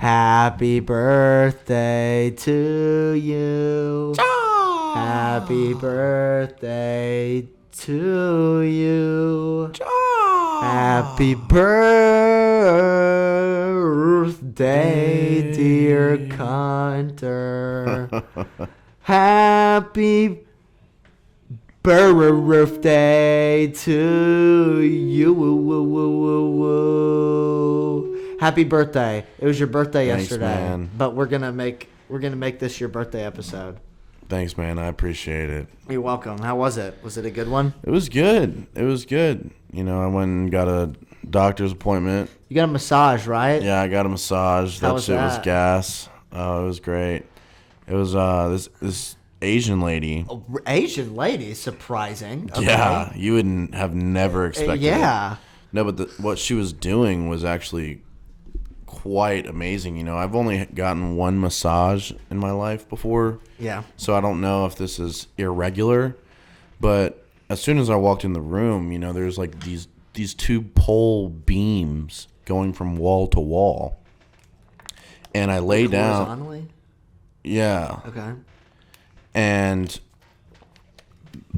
Happy birthday to you. Happy birthday to you. Happy birthday, dear Cunter. Happy birthday to you. Happy birthday. It was your birthday yesterday. Man. But we're gonna make this your birthday episode. Thanks, man. I appreciate it. You're welcome. How was it? Was it a good one? It was good. I went and got a doctor's appointment. You got a massage, right? Yeah, I got a massage. How was shit was that? gas. Oh, it was great. It was this Asian lady. Asian lady, surprising. Okay. Yeah, you would have never expected yeah. it. No, but what she was doing was actually quite amazing. I've only gotten one massage in my life before. Yeah. So I don't know if this is irregular, but as soon as I walked in the room, there's like these two pole beams going from wall to wall. And I lay down. Horizontally? Yeah. Okay. And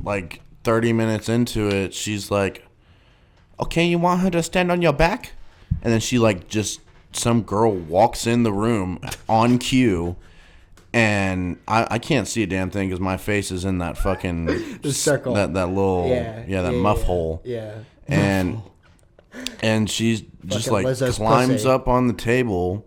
like 30 minutes into it, she's like, "Okay, you want her to stand on your back?" And then she some girl walks in the room on cue, and I can't see a damn thing because my face is in that fucking the circle, that little muff hole. Yeah. And she just Fucking Lizzo's climbs pussy. up on the table,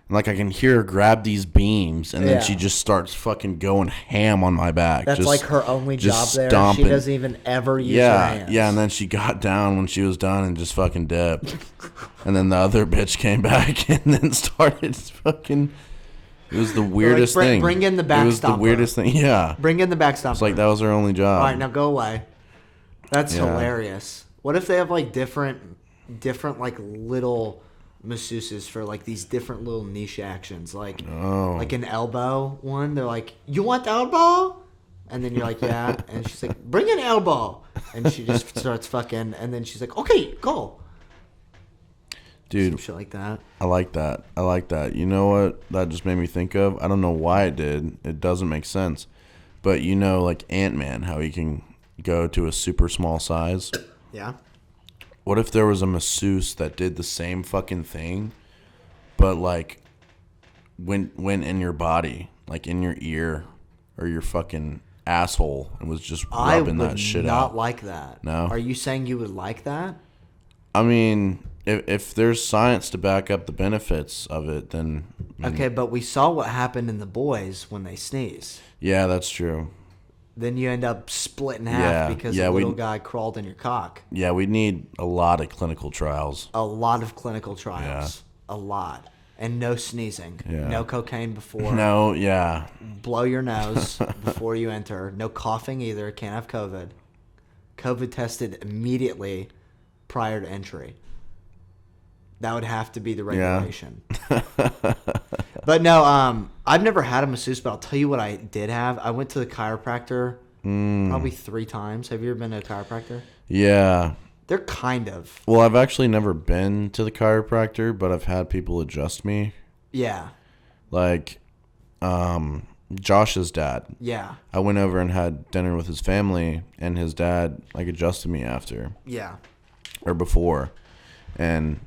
and I can hear her grab these beams, and then Yeah. she just starts fucking going ham on my back. That's just, like her only job just there. stomping. She doesn't even ever use her hands. Yeah, and then she got down when she was done and just fucking dipped. And then the other bitch came back and then started fucking. It was the weirdest thing. Bring in the backstopper. It was the weirdest thing. Yeah. Bring in the backstopper. It's like that was her only job. All right, now go away. That's Yeah. hilarious. What if they have different like little masseuses for these different little niche actions, like an elbow one? They're like, "You want elbow?" And then you're like, "Yeah," and she's like, "Bring an elbow," and she just starts fucking, and then she's like, "Okay, go." Dude, Some shit like that. I like that. You know what that just made me think of? I don't know why it did. It doesn't make sense. But like Ant-Man, how he can go to a super small size. Yeah. What if there was a masseuse that did the same fucking thing, but went in your body, like in your ear or your fucking asshole, and was just rubbing that shit out? I would not like that. No? Are you saying you would like that? I mean, if there's science to back up the benefits of it, then... Okay, but we saw what happened in the boys when they sneeze. Yeah, that's true. Then you end up split in half because a little guy crawled in your cock. Yeah, we need a lot of clinical trials. A lot of clinical trials. Yeah. A lot. And no sneezing. Yeah. No cocaine before. No, yeah. Blow your nose before you enter. No coughing either. Can't have COVID. COVID tested immediately prior to entry. That would have to be the regulation. Yeah. But no, I've never had a masseuse, but I'll tell you what I did have. I went to the chiropractor probably 3 times. Have you ever been to a chiropractor? Yeah. They're kind of. Well, I've actually never been to the chiropractor, but I've had people adjust me. Yeah. Like, Josh's dad. Yeah. I went over and had dinner with his family, and his dad, adjusted me after. Yeah. Or before. And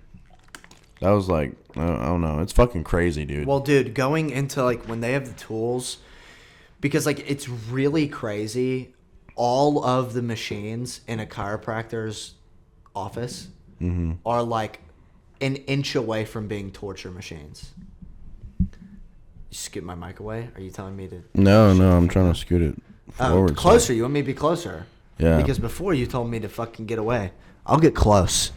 that was I don't know. It's fucking crazy, dude. Well, dude, going into when they have the tools, because it's really crazy. All of the machines in a chiropractor's office are an inch away from being torture machines. You scoot my mic away? Are you telling me to? No, I'm trying to scoot it forward. Closer. You want me to be closer? Yeah. Because before you told me to fucking get away. I'll get close.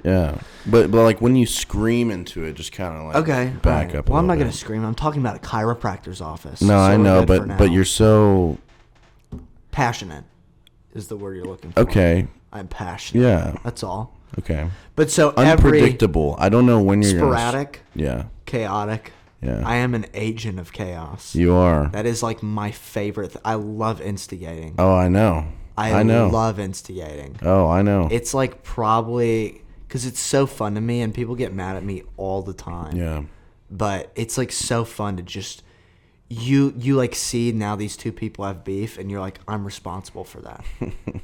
Yeah. But when you scream into it, just kind of okay, back right. up. Well, I'm not gonna scream. I'm talking about a chiropractor's office. No, so I know, we're good for but now. you're so passionate is the word you're looking for. okay. I'm passionate. Yeah, that's all. Okay. But so unpredictable. I don't know when you're sporadic. Yeah. Chaotic. Yeah. I am an agent of chaos. You are. That is my favorite. I love instigating. Oh, I know. I know. Love instigating. Oh, I know. It's probably because it's so fun to me, and people get mad at me all the time. Yeah. But it's like so fun to just you like see now these two people have beef, and you're like, I'm responsible for that.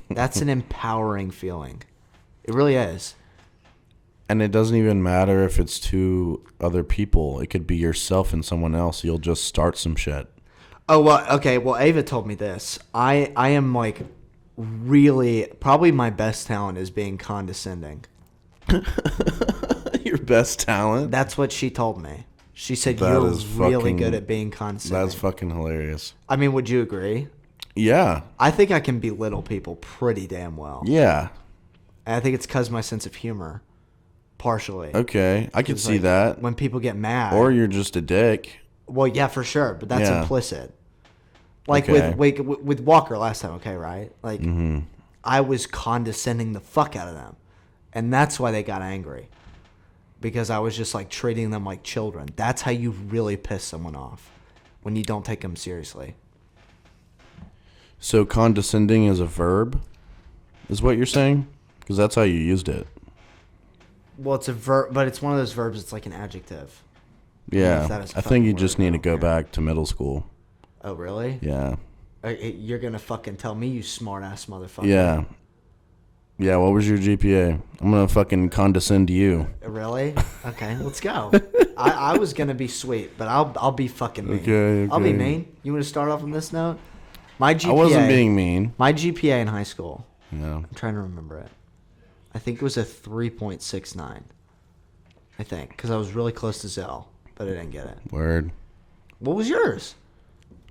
That's an empowering feeling. It really is. And it doesn't even matter if it's two other people. It could be yourself and someone else. You'll just start some shit. Oh, well, okay. Well, Ava told me this. I am like really, probably my best talent is being condescending. Your best talent? That's what she told me. She said That you're is really fucking- good at being condescending. That's fucking hilarious. I mean, would you agree? Yeah. I think I can belittle people pretty damn well. Yeah. And I think it's because my sense of humor, partially. Okay. I can 'Cause, see like, that. when people get mad. Or you're just a dick. Well, yeah, for sure, but that's Yeah. implicit. Like Okay. with Walker last time, okay, right? Like I was condescending the fuck out of them, and that's why they got angry, because I was just like treating them like children. That's how you really piss someone off, when you don't take them seriously. So condescending is a verb, is what you're saying? Because that's how you used it. Well, it's a verb, but it's one of those verbs. It's like an adjective. Yeah. if that is a I think you fucking just word, I need to don't go care. back to middle school. Oh, really? Yeah. You're gonna fucking tell me, you smart ass motherfucker. Yeah. Yeah, what was your GPA? I'm going to fucking condescend to you. Really? Okay, let's go. I was gonna be sweet, but I'll be fucking mean. Okay, I'll be okay. mean. You want to start off on this note? My GPA. I wasn't being mean. My GPA in high school. Yeah. I'm trying to remember it. I think it was a 3.69. I think, because I was really close to Zell, but I didn't get it. Word. What was yours?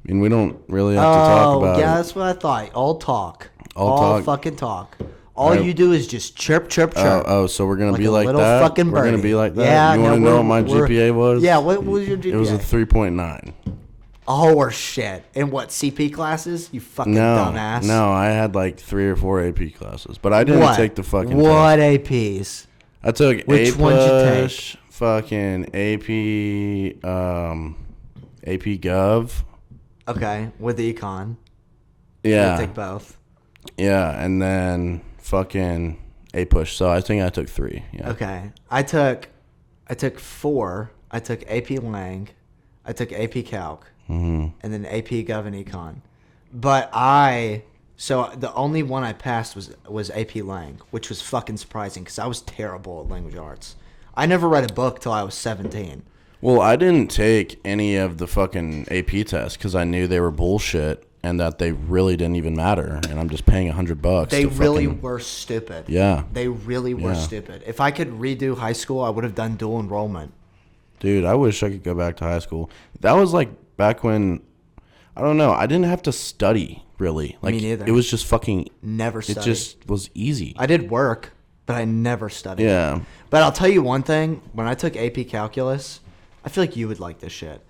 And we don't really have to talk about yeah, it. that's what I thought. All talk. All All talk. fucking talk. All Alright. you do is just chirp, chirp, chirp. Oh, so we're going Like to be a like little that? fucking We're going to birdie. be like that? Yeah, you want to no, know what my we're- GPA was? Yeah, what was your GPA? It was a 3.9. Oh, shit. In what, CP classes? You fucking No, dumbass. no, I had like 3 or 4 AP classes, but I didn't What? take the fucking What test. APs? I took Which A+, one'd you take? fucking AP, AP Gov. Okay, with the econ. Yeah, You take both. yeah, and then fucking A push. So I think I took 3. Yeah. Okay. I took 4. I took AP Lang. I took AP Calc. And then AP Gov and Econ. But so the only one I passed was AP Lang, which was fucking surprising because I was terrible at language arts. I never read a book till I was 17. Well, I didn't take any of the fucking AP tests because I knew they were bullshit and that they really didn't even matter. And I'm just paying $100. They to really fucking, were stupid. Yeah. They really were Yeah. stupid. If I could redo high school, I would have done dual enrollment. Dude, I wish I could go back to high school. That was like back when, I don't know, I didn't have to study really. Like, Me neither. it was just fucking, Never studied. it just was easy. I did work, but I never studied. Yeah. But I'll tell you one thing. When I took AP Calculus, I feel like you would like this shit.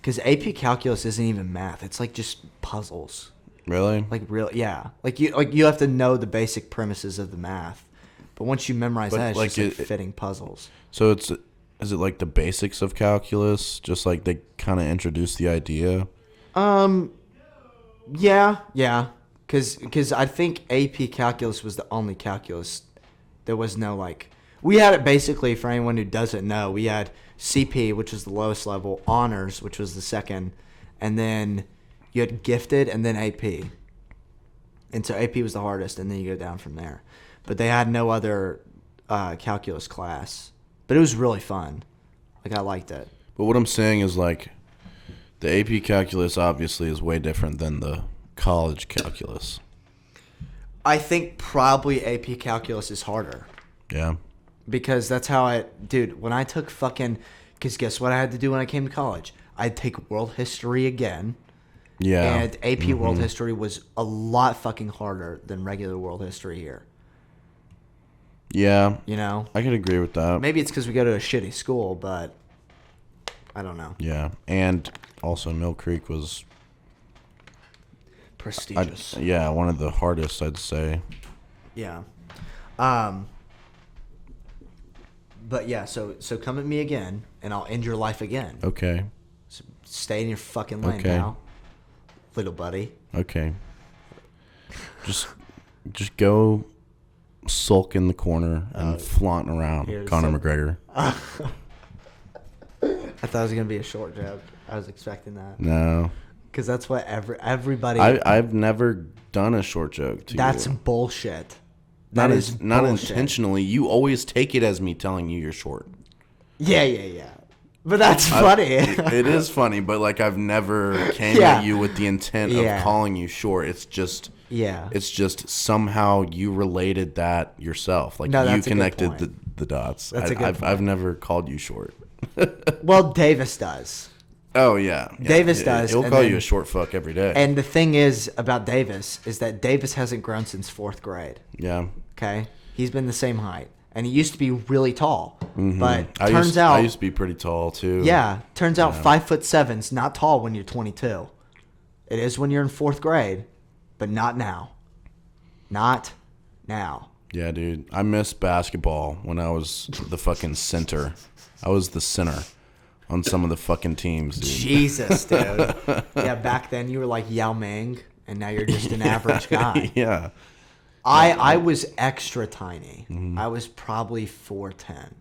Because AP Calculus isn't even math. It's like just puzzles. Really? Like real, yeah. Like you have to know the basic premises of the math. But once you memorize But, that, it's like, just like it- fitting puzzles. So is it like the basics of calculus? Just like they kind of introduced the idea? Yeah. Because I think AP Calculus was the only calculus. There was no like... We had it basically, for anyone who doesn't know, we had CP, which was the lowest level, Honors, which was the second, and then you had Gifted, and then AP. And so AP was the hardest, and then you go down from there. But they had no other calculus class. But it was really fun. Like, I liked it. But what I'm saying is like the AP calculus obviously is way different than the college calculus. I think probably AP Calculus is harder. Yeah. Because that's how dude, when I took because guess what I had to do when I came to college? I'd take world history again. Yeah. And AP world history was a lot fucking harder than regular world history here. Yeah. You know? I could agree with that. Maybe it's because we go to a shitty school, but I don't know. Yeah. And also Mill Creek was Prestigious. yeah, one of the hardest, I'd say. Yeah. But yeah, so come at me again, and I'll end your life again. Okay. So stay in your fucking lane Okay. now, little buddy. Okay. Just go sulk in the corner and flaunting around Conor McGregor. I thought it was gonna be a short joke. I was expecting that. No, because that's what everybody. I've never done a short joke to That's you. bullshit. Not That is not bullshit. intentionally. You always take it as me telling you you're short. Yeah. But that's funny. It is funny, but like I've never came Yeah. at you with the intent Yeah. of calling you short. It's just Yeah. It's just somehow you related that yourself. Like No, you that's a good connected point. the dots. That's a good point. I've never called you short. Well, Davis does. Oh yeah. Davis does, He'll and call then- you a short fuck every day. And the thing is about Davis is that Davis hasn't grown since 4th grade. Yeah. Okay? He's been the same height. And he used to be really tall. But I turns out used to be pretty tall too. yeah, turns out 5'7"'s not tall when you're 22. It is when you're in 4th grade, but not now. Not now. Yeah, dude. I missed basketball when I was the fucking center. I was the center on some of the fucking teams, dude. Jesus, dude. Yeah, back then you were like Yao Ming, and now you're just an average guy. Yeah. I was extra tiny. Mm-hmm. I was probably 4'10"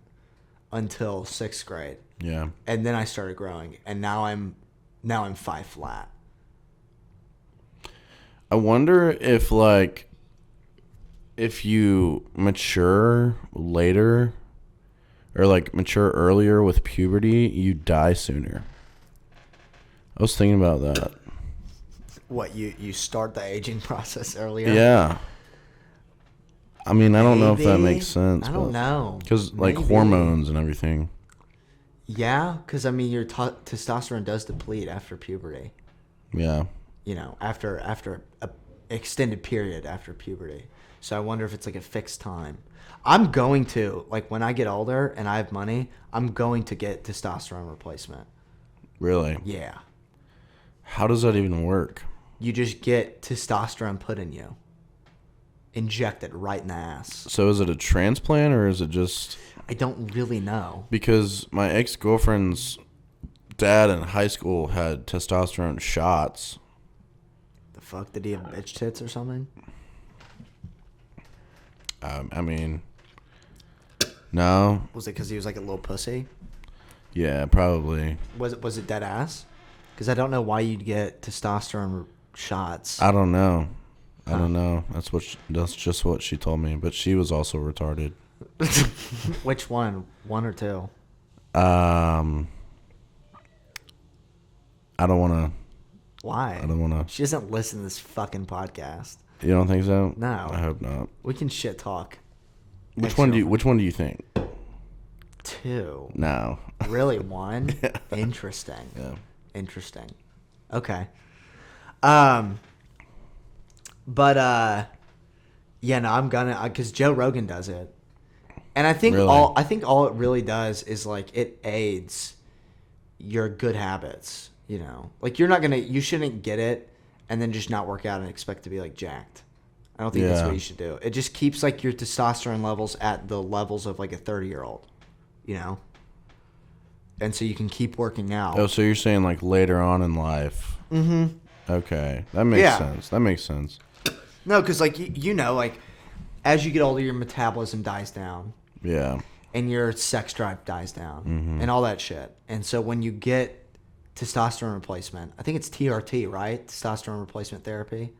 until 6th grade. Yeah. And then I started growing, and now I'm 5 flat. I wonder if you mature later or like mature earlier with puberty, you die sooner. I was thinking about that. What, you start the aging process earlier? Yeah. I mean, I don't know if that Maybe. makes sense. I don't know. Because like Maybe. hormones and everything. Yeah, because I mean your testosterone does deplete after puberty. Yeah. You know, after a extended period after puberty. So I wonder if it's like a fixed time. I'm going to, like, when I get older and I have money, I'm going to get testosterone replacement. Really? Yeah. How does that even work? You just get testosterone put in you. Inject it right in the ass. So is it a transplant or is it just... I don't really know. Because my ex-girlfriend's dad in high school had testosterone shots. The fuck? Did he have bitch tits or something? I mean, no. Was it because he was like a little pussy? Yeah, probably. Was it dead ass? Because I don't know why you'd get testosterone shots. I don't know. I don't know. That's just what she told me. But she was also retarded. Which one? One or two? I don't want to. Why? I don't want to. She doesn't listen to this fucking podcast. You don't think so? No. I hope not. We can shit talk. Which one do you think? Two. No. Really, one? Yeah. Interesting. Yeah. Interesting. Okay. But yeah, no, I'm gonna, because Joe Rogan does it, and I think Really? all it really does is like it aids your good habits. You know, like you shouldn't get it and then just not work out and expect to be like jacked. I don't think that's Yeah. what you should do. It just keeps like your testosterone levels at the levels of like a 30-year-old, you know? And so you can keep working out. Oh, so you're saying like later on in life? Mm-hmm. Okay, that makes Yeah. sense. That makes sense. No, because like you know, like as you get older, your metabolism dies down Yeah. and your sex drive dies down Mm-hmm. and all that shit. And so when you get testosterone replacement, I think it's TRT, right? Testosterone replacement therapy.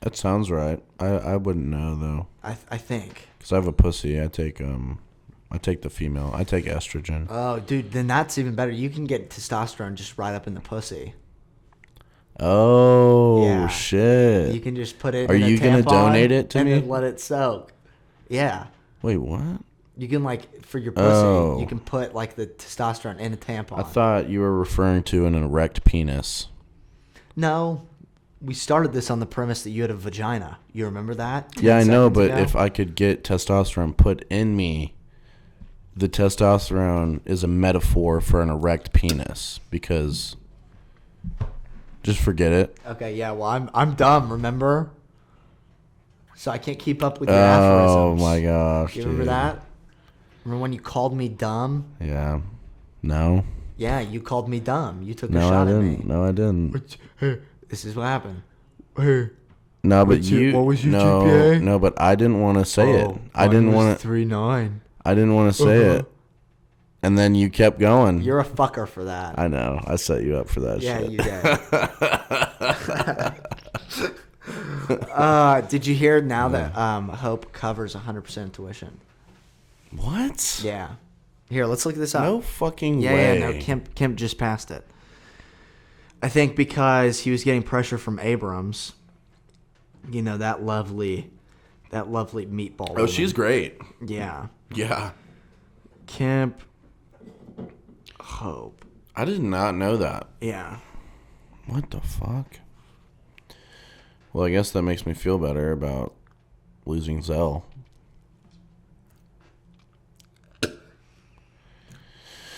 That sounds right. I wouldn't know though, I think. because I have a pussy. I take the female. I take estrogen. Oh, dude, then that's even better. You can get testosterone just right up in the pussy. Oh Yeah. shit! You can just put it. Are in a you gonna tampon donate it to and me? then let it soak. Yeah, Wait, what? you can like for your pussy. Oh. You can put like the testosterone in a tampon. I thought you were referring to an erect penis. No, we started this on the premise that you had a vagina. You remember that? 10 Yeah, I know, seconds but ago? if I could get testosterone put in me, the testosterone is a metaphor for an erect penis because just forget it. Okay, yeah. Well, I'm dumb. Remember? So I can't keep up with your Oh aphorisms. my gosh. You remember dude. that? Remember when you called me dumb? Yeah. No. Yeah, you called me dumb. You took a No, I shot at didn't. me. No, I didn't. Hey, this is what happened. Hey, No, but what was your no, GPA? No, but I didn't want to say it. I didn't want to 3.9. I didn't want to say it. And then you kept going. You're a fucker for that. I know. I set you up for that Yeah, shit. you did. Did you hear now that Hope covers 100% tuition? What? Yeah. Here, let's look this up. No fucking way. Yeah, no, Kemp just passed it. I think because he was getting pressure from Abrams. You know, that lovely meatball. Oh, woman. she's great. Yeah. Yeah. Kemp. Hope. I did not know that. Yeah. What the fuck? Well, I guess that makes me feel better about losing Zell.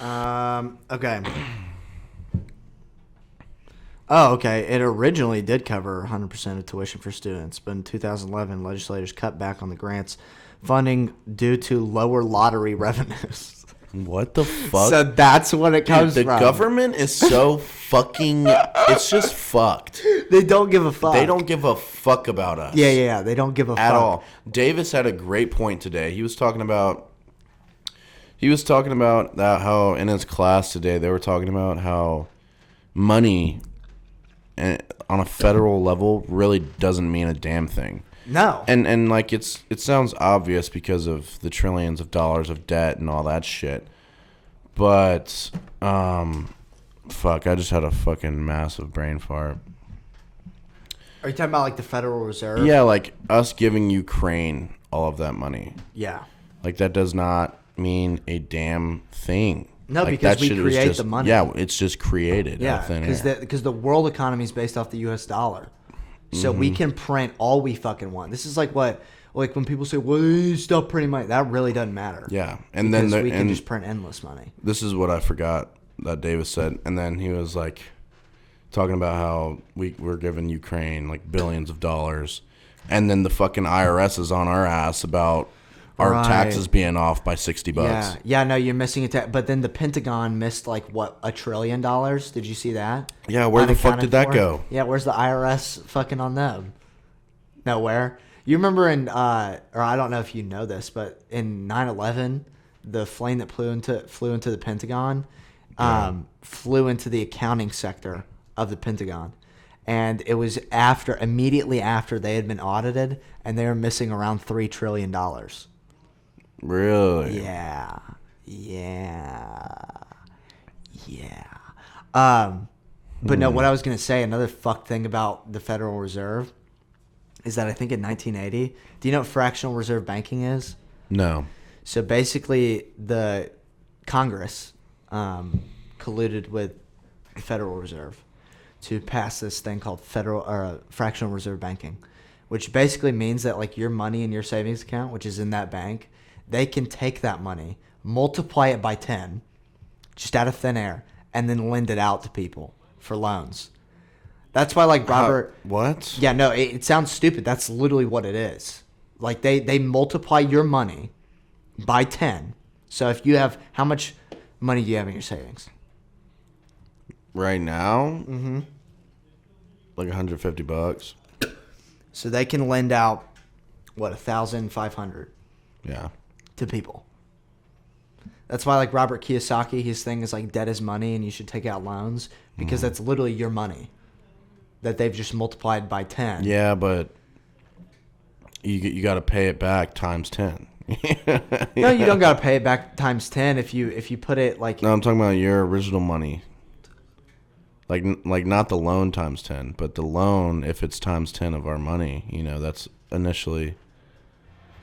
Okay. Oh, okay. It originally did cover 100% of tuition for students, but in 2011, legislators cut back on the grant's funding due to lower lottery revenues. What the fuck? So that's what it comes Dude, from. the government is so fucking... It's just fucked. They don't give a fuck. They don't give a fuck about us. Yeah. They don't give a fuck. At all. Davis had a great point today. He was talking about that how in his class today they were talking about how money on a federal level really doesn't mean a damn thing. No. And like it sounds obvious because of the trillions of dollars of debt and all that shit. But fuck, I just had a fucking massive brain fart. Are you talking about like the Federal Reserve? Yeah, like us giving Ukraine all of that money. Yeah. Like that does not mean a damn thing. No, like, because that we shit was create just, the money. Yeah, it's just created. Yeah, because the world economy is based off the U.S. dollar. So we can print all we fucking want. This is like when people say, well, you stop printing money. That really doesn't matter. Yeah. And because then we can just print endless money. This is what I forgot that Davis said. And then he was like talking about how we're giving Ukraine like billions of dollars. And then the fucking IRS is on our ass about our taxes being off by $60. Yeah, no, you're missing it. But then the Pentagon missed like what, $1 trillion? Did you see that? Yeah, where the fuck did that go? Yeah, where's the IRS fucking on them? Nowhere. You remember or I don't know if you know this, but in 9/11, the plane that flew into the Pentagon, flew into the accounting sector of the Pentagon. And it was immediately after they had been audited, and they were missing around $3 trillion. Really? Yeah. But no, what I was going to say, another fuck thing about the Federal Reserve is that I think in 1980, do you know what fractional reserve banking is? No. So basically, the Congress colluded with the Federal Reserve to pass this thing called fractional reserve banking, which basically means that like your money in your savings account, which is in that bank, they can take that money, multiply it by 10, just out of thin air, and then lend it out to people for loans. That's why, like, Robert... What? Yeah, no, it sounds stupid. That's literally what it is. Like, they multiply your money by 10. So if you have... How much money do you have in your savings? Right now? Mm-hmm. Like $150. So they can lend out, what, $1,500 Yeah. to people. That's why, like, Robert Kiyosaki, his thing is, like, debt is money and you should take out loans because that's literally your money that they've just multiplied by 10. Yeah, but you got to pay it back times 10. No, you don't got to pay it back times 10 if you put it, like... No, I'm talking about your original money. Like not the loan times 10, but the loan, if it's times 10 of our money, that's initially...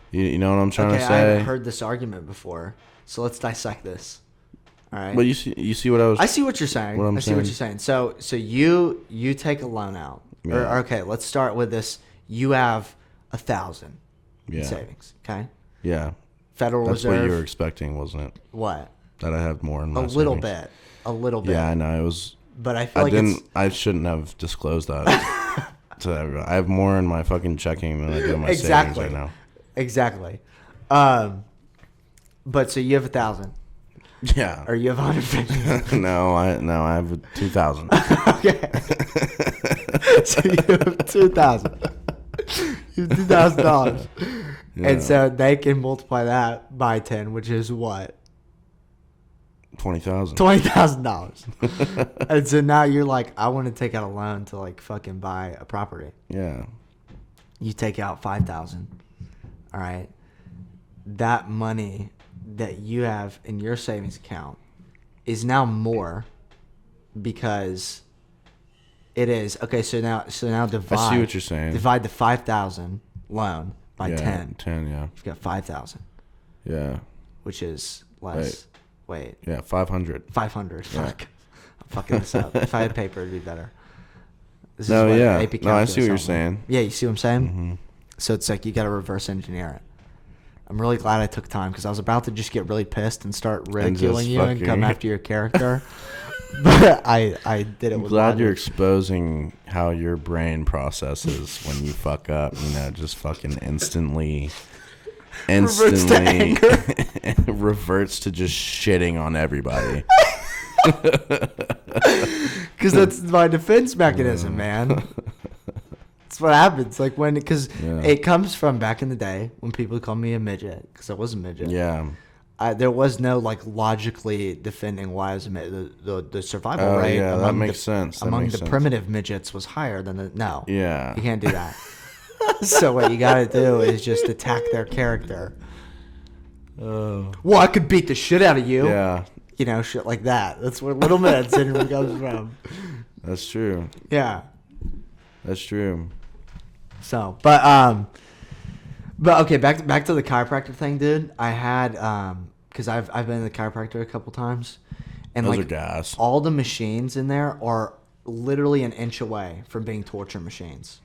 You know what I'm trying to say? I haven't heard this argument before, so let's dissect this. All right. But you see what I was... I see what you're saying. What I see what you're saying. So you take a loan out. Yeah. Or, okay, let's start with this. You have 1,000 in savings. Okay. Yeah. Federal That's Reserve. what you were expecting, wasn't it? What? That I have more in my A little savings. bit. A little bit. Yeah, I know. It was... But I feel I shouldn't have disclosed that to everyone. I have more in my fucking checking than I do in my savings right now. Exactly. But so you have 1,000. Yeah. Or you have 150. No, I have 2,000. Okay. So you have 2,000. $2,000. Yeah. And so they can multiply that by 10, which is what? $20,000. $20,000. And so now you're like, I want to take out a loan to like fucking buy a property. Yeah. You take out $5,000. All right. That money that you have in your savings account is now more because it is okay. So now divide. I see what you're saying. Divide the 5,000 loan by 10. 10, yeah. You've got 5,000. Yeah. Which is less. Wait. Yeah, 500. 500. Yeah. Fuck. I'm fucking this up. If I had paper, it'd be better. This No, what yeah. AP No, I see what you're calculus saying. Yeah, you see what I'm saying? Mm-hmm. So it's like you got to reverse engineer it. I'm really glad I took time because I was about to just get really pissed and start ridiculing you and come after your character. But I did it with Glad logic. you're exposing how your brain processes when you fuck up. You know, just fucking instantly Reverts to anger. reverts to just shitting on everybody. Because that's my defense mechanism, man. That's what happens. Like because it comes from back in the day when people called me a midget because I was a midget. Yeah. There was no like logically defending why I was a midget. The survival rate that makes sense. Among the primitive midgets was higher than the no. Yeah. You can't do that. So what you got to do is just attack their character. Well, I could beat the shit out of you. Yeah. You know, shit like that. That's where Little Man syndrome comes from. That's true. Yeah. That's true. So, but okay, back to the chiropractor thing, dude. I had because I've been to the chiropractor a couple times, and Those like are gas. all the machines in there are literally an inch away from being torture machines.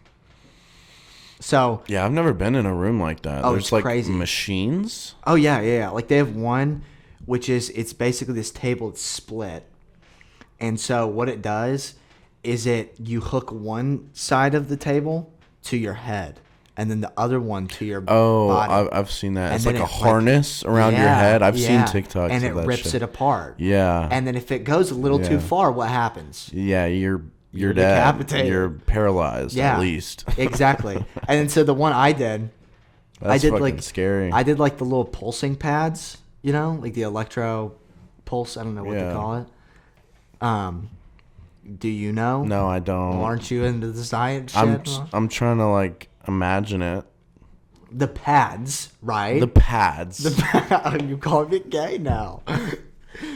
So Yeah, I've never been in a room like that. Oh, There's it's like crazy. machines. Oh yeah. Like they have one, which is it's basically this table that's split, and so what it does is you hook one side of the table to your head, and then the other one to your body. I've seen that. And It's then like a it, harness around your head. I've seen TikToks and of it that rips shit. it apart. Yeah. And then if it goes a little too Yeah. far, what happens? Yeah, you're dead. decapitated. You're paralyzed Yeah, at least. Exactly. And then so the one I did, That's did fucking like scary. I did like the little pulsing pads, you know, like the electro pulse. I don't know what they call it. Do you know? No, I don't. Well, aren't you into the science shit? I'm trying to like imagine it. The pads, right? The pads. You calling me gay now?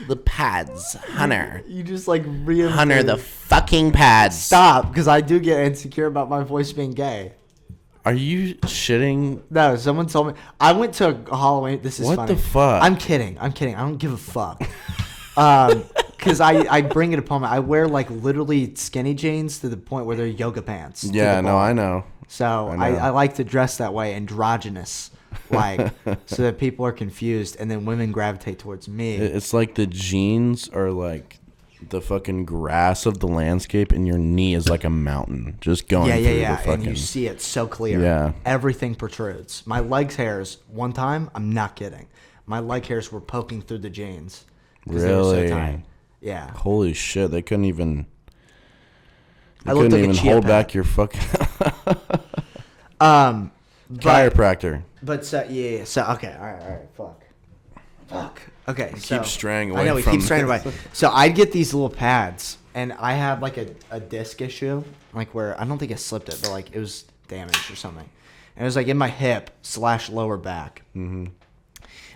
The pads, Hunter. You just like really Hunter, the fucking pads. stop because I do get insecure about my voice being gay. Are you shitting? No, someone told me I went to a Halloween. This is What funny. the fuck? I'm kidding. I don't give a fuck. Because I bring it upon me. I wear like literally skinny jeans to the point where they're yoga pants. to Yeah, the no, bar. I know. So I know. I like to dress that way, androgynous, like so that people are confused, and then women gravitate towards me. It's like the jeans are like the fucking grass of the landscape, and your knee is like a mountain just going through the fucking. And you see it so clear. Yeah. Everything protrudes. My legs hairs, one time, I'm not kidding. My leg hairs were poking through the jeans. 'Cause they were so Really? tight. Yeah. Holy shit! They couldn't even. I looked like a chia hold pet. back your fucking But, chiropractor. but so yeah. So okay. All right. Fuck. Okay. So Keep straying away. I know we from keep straying this. away. So I'd get these little pads, and I had like a disc issue, like where I don't think I slipped it, but like it was damaged or something, and it was like in my hip / lower back. Mm-hmm.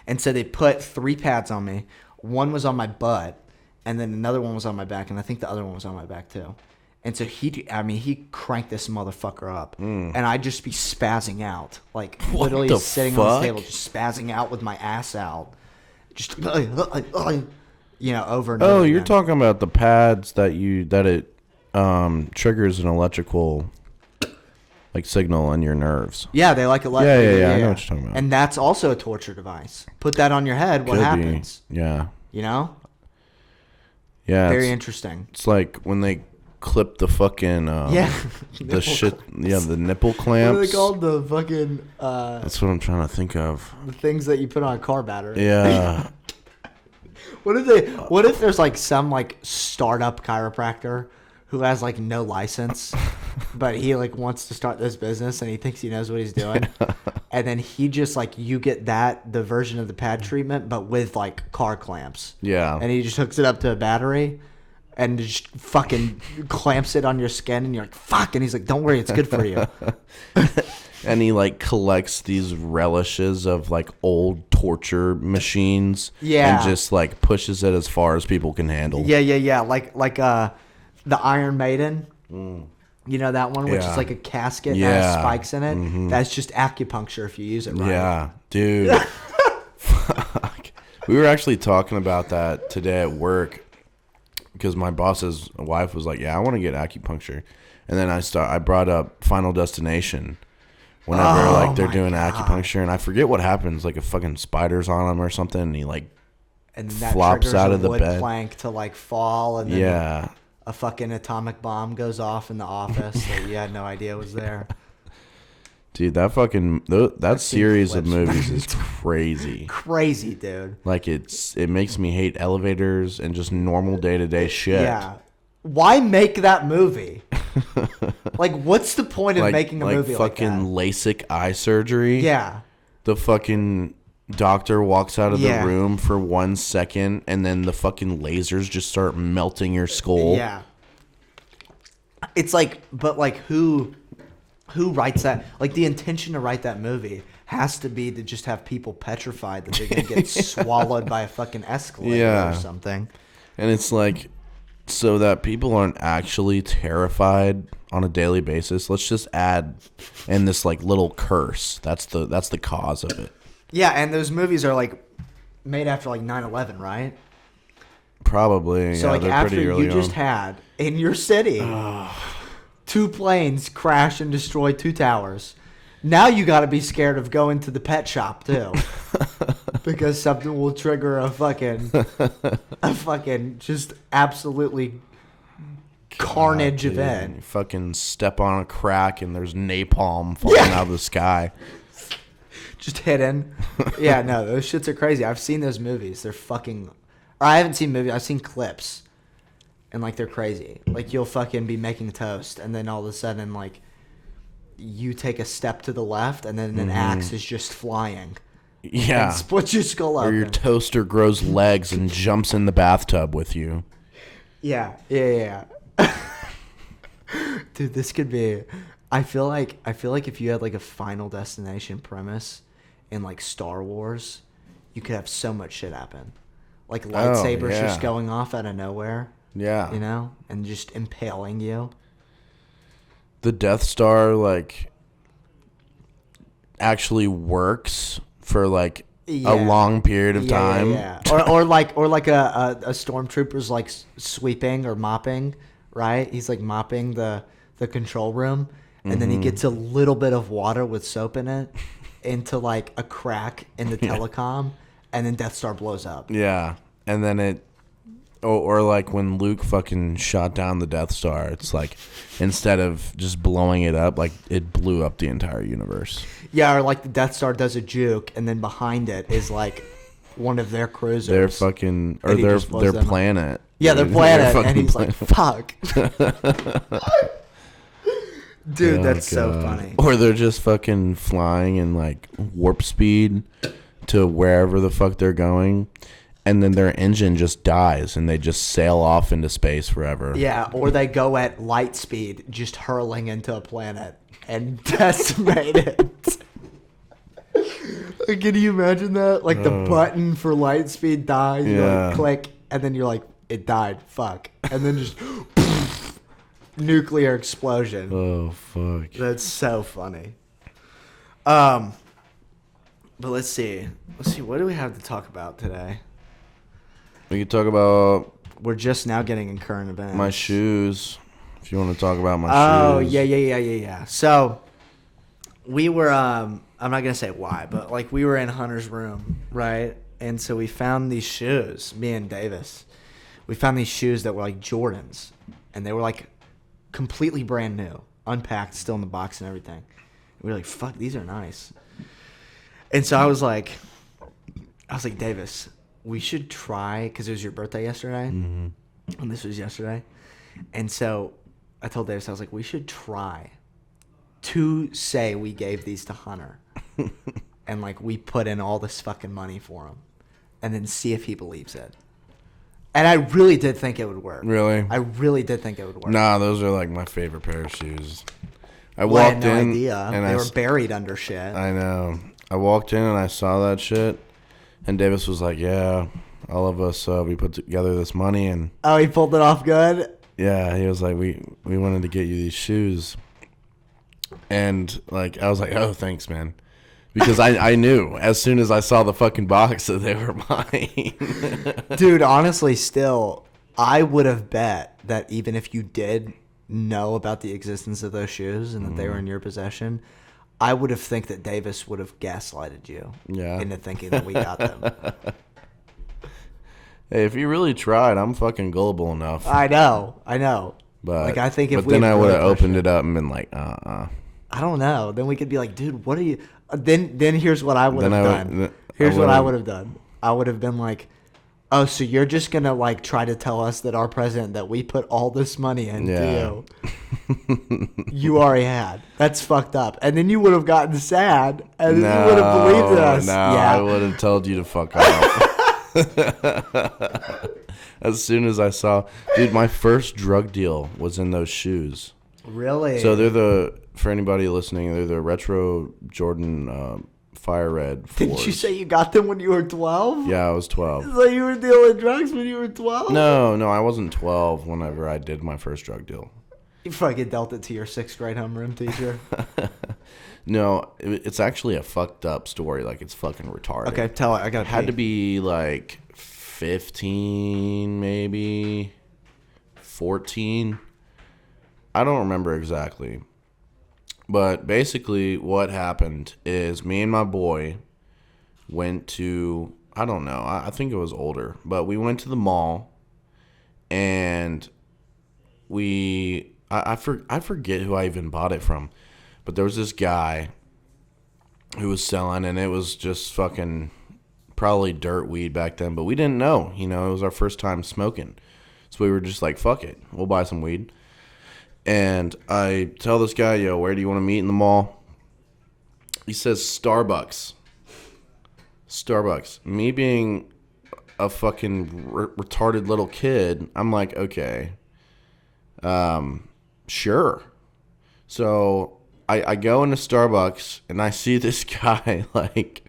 And so they put 3 pads on me. One was on my butt, and then another one was on my back, and I think the other one was on my back too. And so he cranked this motherfucker up, and I'd just be spazzing out, like What literally the sitting on fuck? the table, just spazzing out with my ass out, just you know, over and over. Oh, you're again. talking about the pads that it triggers an electrical like signal on your nerves. Yeah, they like Yeah, I know what you're talking about. And that's also a torture device. Put that on your head, what Could be. happens? Yeah. You know? Yeah. Very it's, interesting. it's like when they clip the fucking Yeah. the shit. Yeah, the nipple What clamps. are they called? The fucking That's what I'm trying to think of. the things that you put on a car battery. Yeah. What if there's like some like startup chiropractor who has like no license but he like wants to start this business and he thinks he knows what he's doing. And then he just like, you get the version of the pad treatment, but with like car clamps. Yeah. And he just hooks it up to a battery and just fucking clamps it on your skin, and you're like, fuck. And he's like, don't worry, it's good for you. And he like collects these relishes of like old torture machines. Yeah. And just like pushes it as far as people can handle. Yeah. Like the Iron Maiden. You know that one, which is like a casket that has spikes in it? Mm-hmm. That's just acupuncture if you use it right. Yeah, dude. Fuck. We were actually talking about that today at work because my boss's wife was like, yeah, I want to get acupuncture. And then I brought up Final Destination whenever they're doing acupuncture, and I forget what happens, like a fucking spider's on him or something, and he like and that flops out of the wood bed plank to like fall, and then a fucking atomic bomb goes off in the office that you had no idea was there. Dude, that series of movies is crazy. Crazy, dude. Like it makes me hate elevators and just normal day-to-day shit. Yeah. Why make that movie? Like, what's the point of making a movie like that? Fucking LASIK eye surgery. Yeah. The fucking doctor walks out of the room for 1 second, and then the fucking lasers just start melting your skull. Yeah. It's like, but like, who writes that? Like, the intention to write that movie has to be to just have people petrified that they're gonna get swallowed by a fucking escalator or something. And it's like, so that people aren't actually terrified on a daily basis, let's just add in this like little curse. That's the cause of it. Yeah, and those movies are like made after like 9/11, right? Probably. So yeah, like they're after pretty early you just on. had in your city 2 planes crash and destroy 2 towers. Now you got to be scared of going to the pet shop too, because something will trigger a fucking just absolutely carnage event. You fucking step on a crack and there's napalm falling out of the sky. Just hidden. Yeah, no, those shits are crazy. I've seen those movies. They're fucking. Or I haven't seen movies. I've seen clips, and like they're crazy. Like you'll fucking be making toast, and then all of a sudden like you take a step to the left, and then an axe is just flying. Yeah. And splits your skull open. Or your toaster grows legs and jumps in the bathtub with you. Yeah. Dude, this could be. I feel like if you had like a Final Destination premise in like Star Wars, you could have so much shit happen. Like lightsabers just going off out of nowhere. Yeah. You know? And just impaling you. The Death Star like actually works for like a long period of time. Yeah. Or like a stormtrooper's like sweeping or mopping, right? He's like mopping the control room, and then he gets a little bit of water with soap in it into like a crack in the telecom, and then Death Star blows up. Yeah. And then or like when Luke fucking shot down the Death Star, it's like instead of just blowing it up, like it blew up the entire universe. Yeah, or like the Death Star does a juke, and then behind it is like one of their cruisers. Their fucking or their planet. Yeah, their planet, and he's like, "Fuck." Dude, that's so funny. Or they're just fucking flying in like warp speed to wherever the fuck they're going, and then their engine just dies and they just sail off into space forever. Yeah, or they go at light speed, just hurling into a planet and decimate it. Like, can you imagine that? Like the button for light speed dies, you like click, and then you're like, it died, fuck. And then just nuclear explosion. Oh, fuck. That's so funny. But let's see. What do we have to talk about today? We could talk about... We're just now getting in current events. My shoes. If you want to talk about my shoes. Oh, yeah. So, we were... I'm not going to say why, but like we were in Hunter's room, right? And so we found these shoes, me and Davis. We found these shoes that were like Jordans. And they were like completely brand new. Unpacked, still in the box and everything. And we were like, fuck, these are nice. And so I was like, Davis, we should try, because it was your birthday yesterday, and this was yesterday. And so I told Davis, I was like, we should try to say we gave these to Hunter. And, like, we put in all this fucking money for him. And then see if he believes it. And I really did think it would work. Really? I really did think it would work. Nah, those are, like, my favorite pair of shoes. I Well, walked I had no in. idea. And they were buried under shit. I know. I walked in and I saw that shit. And Davis was like, yeah, all of us, we put together this money. And Oh, he pulled it off good? yeah, he was like, we wanted to get you these shoes. And, like, I was like, oh, thanks, man. Because I knew as soon as I saw the fucking box that they were mine. Dude, honestly, still, I would have bet that even if you did know about the existence of those shoes and that they were in your possession, I would have think that Davis would have gaslighted you into thinking that we got them. Hey, if you really tried, I'm fucking gullible enough. I know. But like, I think if but we then had I would really have pushed opened it up and been like, I don't know. Then we could be like, dude, what are you? Then here's what I would have done. Here's what I would have done. I would have been like, oh, so you're just gonna like try to tell us that our president that we put all this money into you already had. That's fucked up. And then you would have gotten sad, and then you would have believed in us. No, yeah. I would have told you to fuck off. As soon as I saw, dude, my first drug deal was in those shoes. Really? So for anybody listening, they're the retro Jordan Fire Red 4s. Didn't you say you got them when you were 12? Yeah, I was 12. So you were dealing drugs when you were 12? No, I wasn't 12 whenever I did my first drug deal. You fucking dealt it to your 6th grade homeroom teacher. No, it's actually a fucked up story. Like, it's fucking retarded. Okay, tell it. I got It had to be like 15, maybe 14. I don't remember exactly. But basically what happened is me and my boy went to, I don't know, I think it was older, but we went to the mall and I forget who I even bought it from, but there was this guy who was selling, and it was just fucking probably dirt weed back then, but we didn't know, it was our first time smoking. So we were just like, fuck it, we'll buy some weed. And I tell this guy, yo, where do you want to meet in the mall? He says Starbucks. Me being a fucking retarded little kid, I'm like, okay, sure. So I go into Starbucks, and I see this guy, like,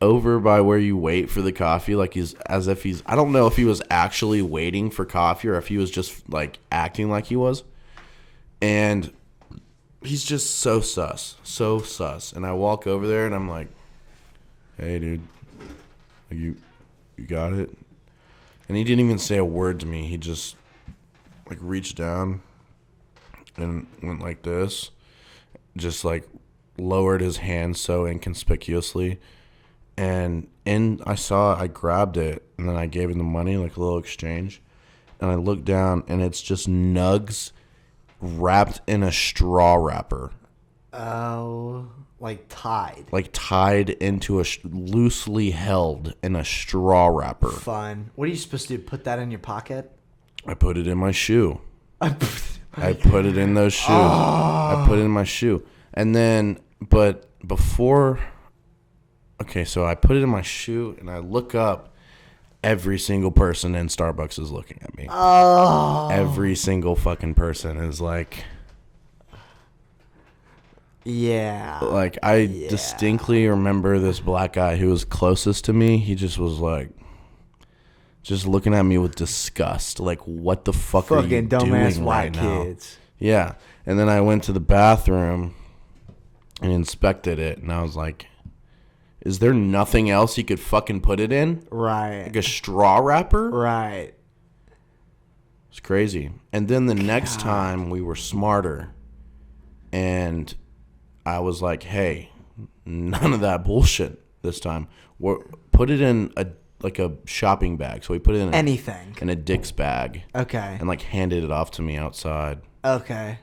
over by where you wait for the coffee, like I don't know if he was actually waiting for coffee or if he was just, like, acting like he was. And he's just so sus. And I walk over there, and I'm like, hey, dude, you got it? And he didn't even say a word to me. He just, like, reached down and went like this, just, like, lowered his hand so inconspicuously. And I grabbed it, and then I gave him the money, like a little exchange. And I looked down, and it's just nugs wrapped in a straw wrapper. Oh, like tied. Like tied into loosely held in a straw wrapper. Fun. What are you supposed to do? Put that in your pocket? I put it in my shoe. I put it in those shoes. I put it in my shoe. And then, but before, okay, so I put it in my shoe, and I look up. Every single person in Starbucks is looking at me. Oh. Every single fucking person is like... Yeah. Like, I distinctly remember this black guy who was closest to me. He just was like... just looking at me with disgust. Like, what the fuck are you doing dumbass right white now? kids. Yeah. And then I went to the bathroom and inspected it, and I was like... is there nothing else you could fucking put it in? Right. Like a straw wrapper? Right. It's crazy. And then the next time we were smarter, and I was like, hey, none of that bullshit this time. Put it in a shopping bag. So we put it in anything. In a Dick's bag. Okay. And, like, handed it off to me outside. Okay.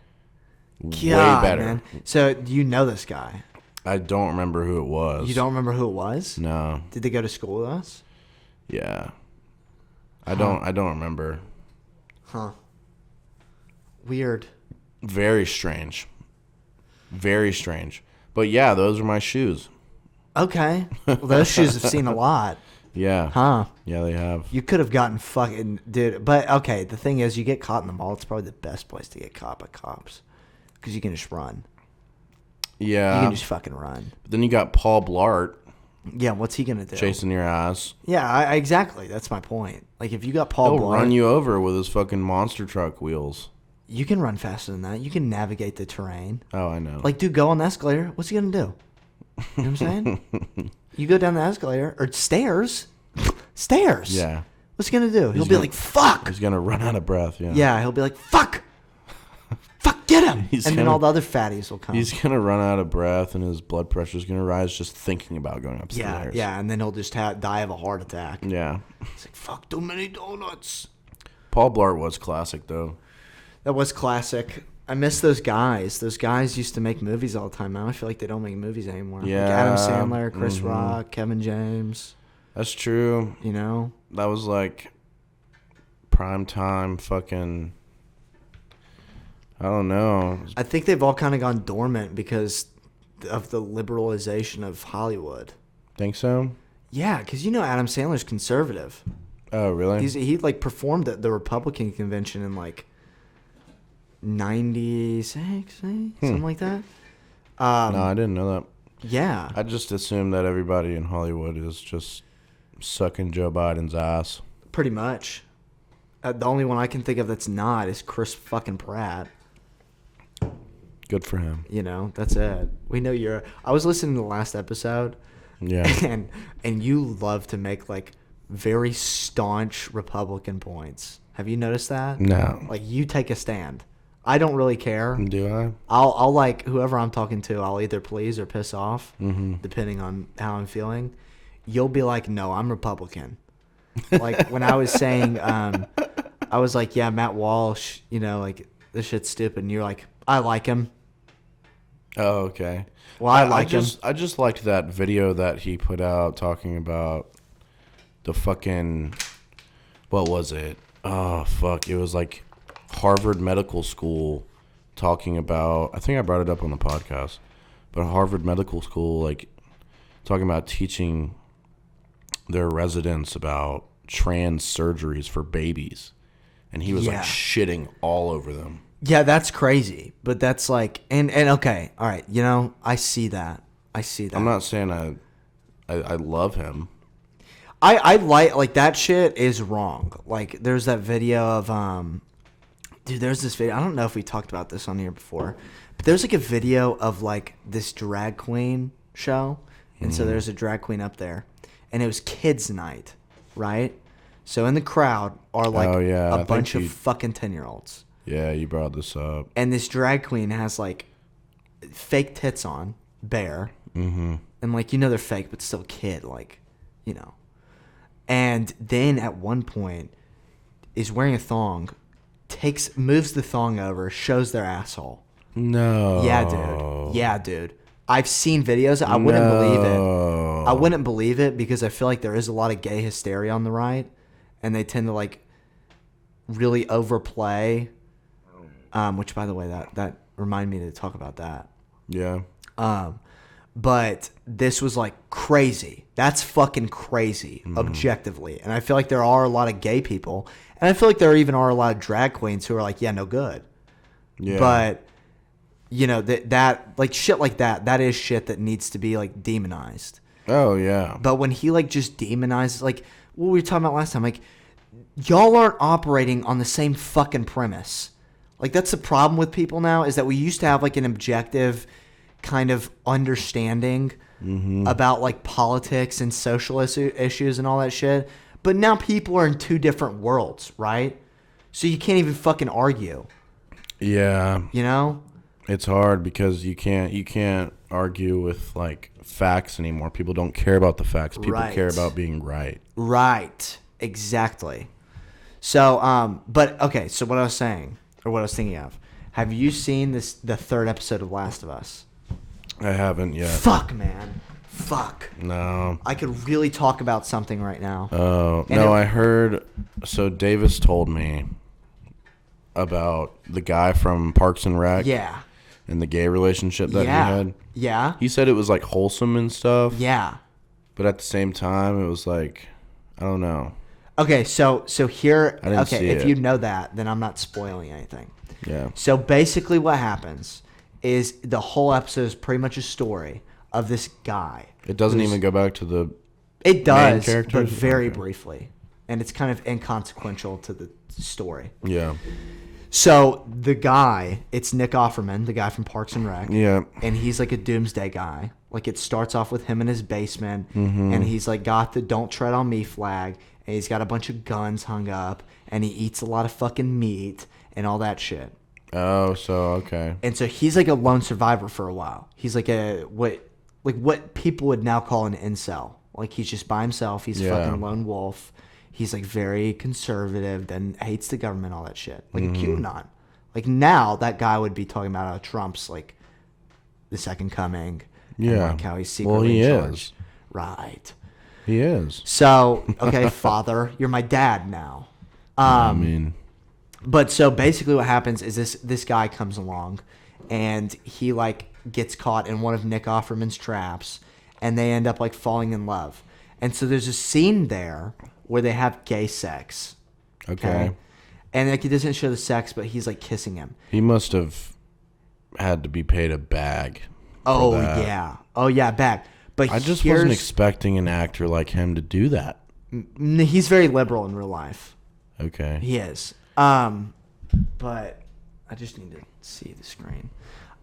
Way better. Man. So do you know this guy? I don't remember who it was. You don't remember who it was? No. Did they go to school with us? Yeah. I don't remember. Huh. Weird. Very strange. Very strange. But yeah, those are my shoes. Okay. Well, those shoes have seen a lot. Yeah. Huh. Yeah, they have. You could have gotten fucking... Dude, but okay, the thing is, you get caught in the mall, it's probably the best place to get caught by cops. Because you can just run. Yeah. You can just fucking run. But then you got Paul Blart. Yeah, what's he going to do? Chasing your ass. Yeah, exactly. That's my point. Like, if you got Paul He'll Blart... run you over with his fucking monster truck wheels. You can run faster than that. You can navigate the terrain. Oh, I know. Like, dude, go on the escalator. What's he going to do? You know what I'm saying? You go down the escalator, or stairs. Stairs. Yeah. What's he going to do? He'll be like, fuck. He's going to run out of breath, yeah. Yeah, he'll be like, fuck. Fuck, get him. And then all the other fatties will come. He's going to run out of breath, and his blood pressure's going to rise just thinking about going upstairs. Yeah, and then he'll just die of a heart attack. Yeah. He's like, fuck, too many donuts. Paul Blart was classic, though. That was classic. I miss those guys. Those guys used to make movies all the time. Now I feel like they don't make movies anymore. Yeah. Like Adam Sandler, Chris Rock, Kevin James. That's true. You know? That was like prime time fucking... I don't know. I think they've all kind of gone dormant because of the liberalization of Hollywood. Think so? Yeah, because you know Adam Sandler's conservative. Oh, really? He like performed at the Republican convention in like 96, something like that. No, I didn't know that. Yeah. I just assumed that everybody in Hollywood is just sucking Joe Biden's ass. Pretty much. The only one I can think of that's not is Chris fucking Pratt. Good for him. You know, that's it. We know you're... I was listening to the last episode. Yeah. And you love to make like very staunch Republican points. Have you noticed that? No. Like you take a stand. I don't really care. Do I? I'll like whoever I'm talking to, I'll either please or piss off, depending on how I'm feeling. You'll be like, no, I'm Republican. Like when I was saying, I was like, yeah, Matt Walsh, you know, like this shit's stupid. And you're like, I like him. Oh, okay. Well, I like him. I just liked that video that he put out talking about the fucking, what was it? Oh, fuck. It was like Harvard Medical School talking about, I think I brought it up on the podcast, but Harvard Medical School, like, talking about teaching their residents about trans surgeries for babies. And he was, like, shitting all over them. Yeah, that's crazy. But that's like, and okay, all right, you know, I see that. I'm not saying I love him. I like that shit is wrong. Like, there's that video of, dude, there's this video. I don't know if we talked about this on here before, but there's like a video of like this drag queen show. And so there's a drag queen up there, and it was kids' night, right? So in the crowd are like a bunch of fucking 10-year-olds. Yeah, you brought this up. And this drag queen has like fake tits on, bare. Mm-hmm. And like, you know, they're fake, but still kid, like, you know. And then at one point is wearing a thong, moves the thong over, shows their asshole. No. Yeah, dude. I've seen videos. I wouldn't believe it. I wouldn't believe it because I feel like there is a lot of gay hysteria on the right, and they tend to like really overplay. Which, by the way, that reminded me to talk about that. Yeah. But this was like crazy. That's fucking crazy, objectively. And I feel like there are a lot of gay people, and I feel like there even are a lot of drag queens who are like, yeah, no good. Yeah. But you know that like shit like that is shit that needs to be like demonized. Oh yeah. But when he like just demonizes, like what we were talking about last time, like y'all aren't operating on the same fucking premise. Like, that's the problem with people now, is that we used to have, like, an objective kind of understanding about, like, politics and social issues and all that shit. But now people are in two different worlds, right? So you can't even fucking argue. Yeah. You know? It's hard because you can't argue with, like, facts anymore. People don't care about the facts. People care about being right. Right. Exactly. So, but, okay, so what I was saying... Or what I was thinking of. Have you seen the third episode of Last of Us? I haven't yet. Fuck, man. Fuck. No. I could really talk about something right now. Oh, no, I heard... So Davis told me about the guy from Parks and Rec. Yeah. And the gay relationship that he had. Yeah. He said it was like wholesome and stuff. Yeah. But at the same time, it was like, I don't know. Okay, so here, see if it. you know that, then I'm not spoiling anything. Yeah. So basically what happens is the whole episode is pretty much a story of this guy. It doesn't even go back to the It does, main characters? but very Okay. briefly. And it's kind of inconsequential to the story. Yeah. So the guy, it's Nick Offerman, the guy from Parks and Rec. Yeah. And he's like a doomsday guy. Like it starts off with him in his basement, Mm-hmm. and he's like got the "Don't Tread on Me" flag, and he's got a bunch of guns hung up, and he eats a lot of fucking meat and all that shit. Oh, so okay. And so he's like a lone survivor for a while. He's like what people would now call an incel. Like he's just by himself. He's a fucking lone wolf. He's like very conservative, then hates the government, all that shit. Like a QAnon. Like now that guy would be talking about how Trump's like the second coming. And Yeah. like how he's secretly Well, he in charge. is. Right. He is. So, okay, father, you're my dad now. I mean, But so basically what happens is this guy comes along and he like gets caught in one of Nick Offerman's traps and they end up like falling in love. And so there's a scene there where they have gay sex. okay. And like it doesn't show the sex, but he's like kissing him. He must have had to be paid a bag. Oh that. yeah. Oh yeah, bad. But I just wasn't expecting an actor like him to do that. He's very liberal in real life. Okay. He is. But I just need to see the screen.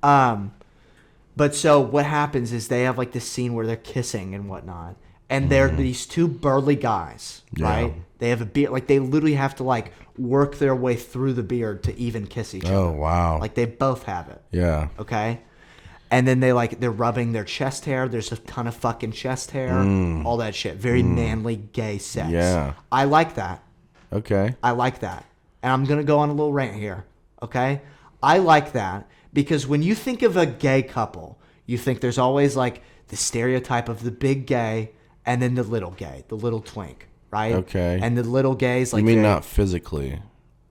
But so what happens is they have like this scene where they're kissing and whatnot, and they're these two burly guys, right? They have a beard, like they literally have to like work their way through the beard to even kiss each other. Oh, wow. Like they both have it. Yeah. Okay. And then they're rubbing their chest hair. There's a ton of fucking chest hair, all that shit. Very manly gay sex. Yeah. I like that. Okay. I like that. And I'm going to go on a little rant here, okay? I like that because when you think of a gay couple, you think there's always like the stereotype of the big gay and then the little gay, the little twink, right? Okay. And the little gays like You mean very- not physically?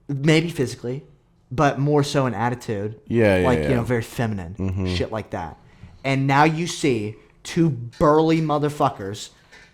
maybe physically, but more so in attitude. Yeah, yeah, like, yeah. you know, very feminine, shit like that. And now you see two burly motherfuckers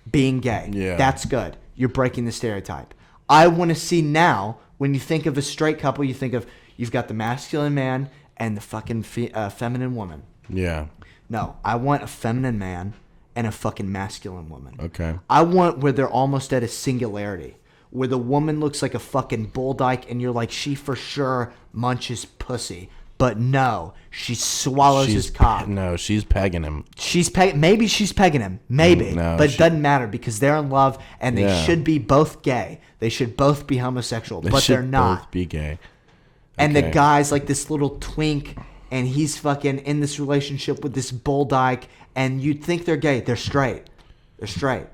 being gay. Yeah. That's good. You're breaking the stereotype. I want to see now, when you think of a straight couple, you think of, you've got the masculine man and the fucking feminine woman. Yeah. No, I want a feminine man and a fucking masculine woman. Okay. I want where they're almost at a singularity, where the woman looks like a fucking bull dyke and you're like, she for sure munches pussy. But no, she swallows his cock. No, she's pegging him. Maybe she's pegging him. Maybe. No, but it doesn't matter because they're in love and they Yeah. should be both gay. They should both be homosexual, They but should they're not. both be gay. And the Okay. guy's like this little twink, and he's fucking in this relationship with this bull dyke, and you'd think they're gay. They're straight. They're straight.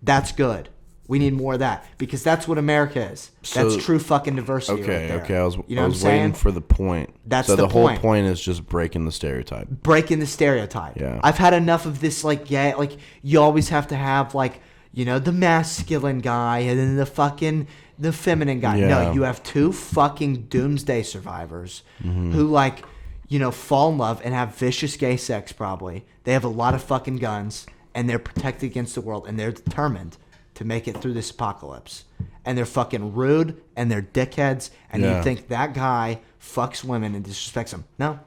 That's good. We need more of that because that's what America is. That's So- true fucking diversity. Okay, right there. okay. I was, you know I what was I'm saying? waiting for the point. That's so the whole point. point is just breaking the stereotype. Breaking the stereotype. Yeah. I've had enough of this, like, yeah, like, you always have to have, like, you know, the masculine guy and then the feminine guy. Yeah. No, you have two fucking doomsday survivors who, like, you know, fall in love and have vicious gay sex probably. They have a lot of fucking guns and they're protected against the world and they're determined to make it through this apocalypse. And they're fucking rude and they're dickheads and Yeah. you think that guy fucks women and disrespects them. No.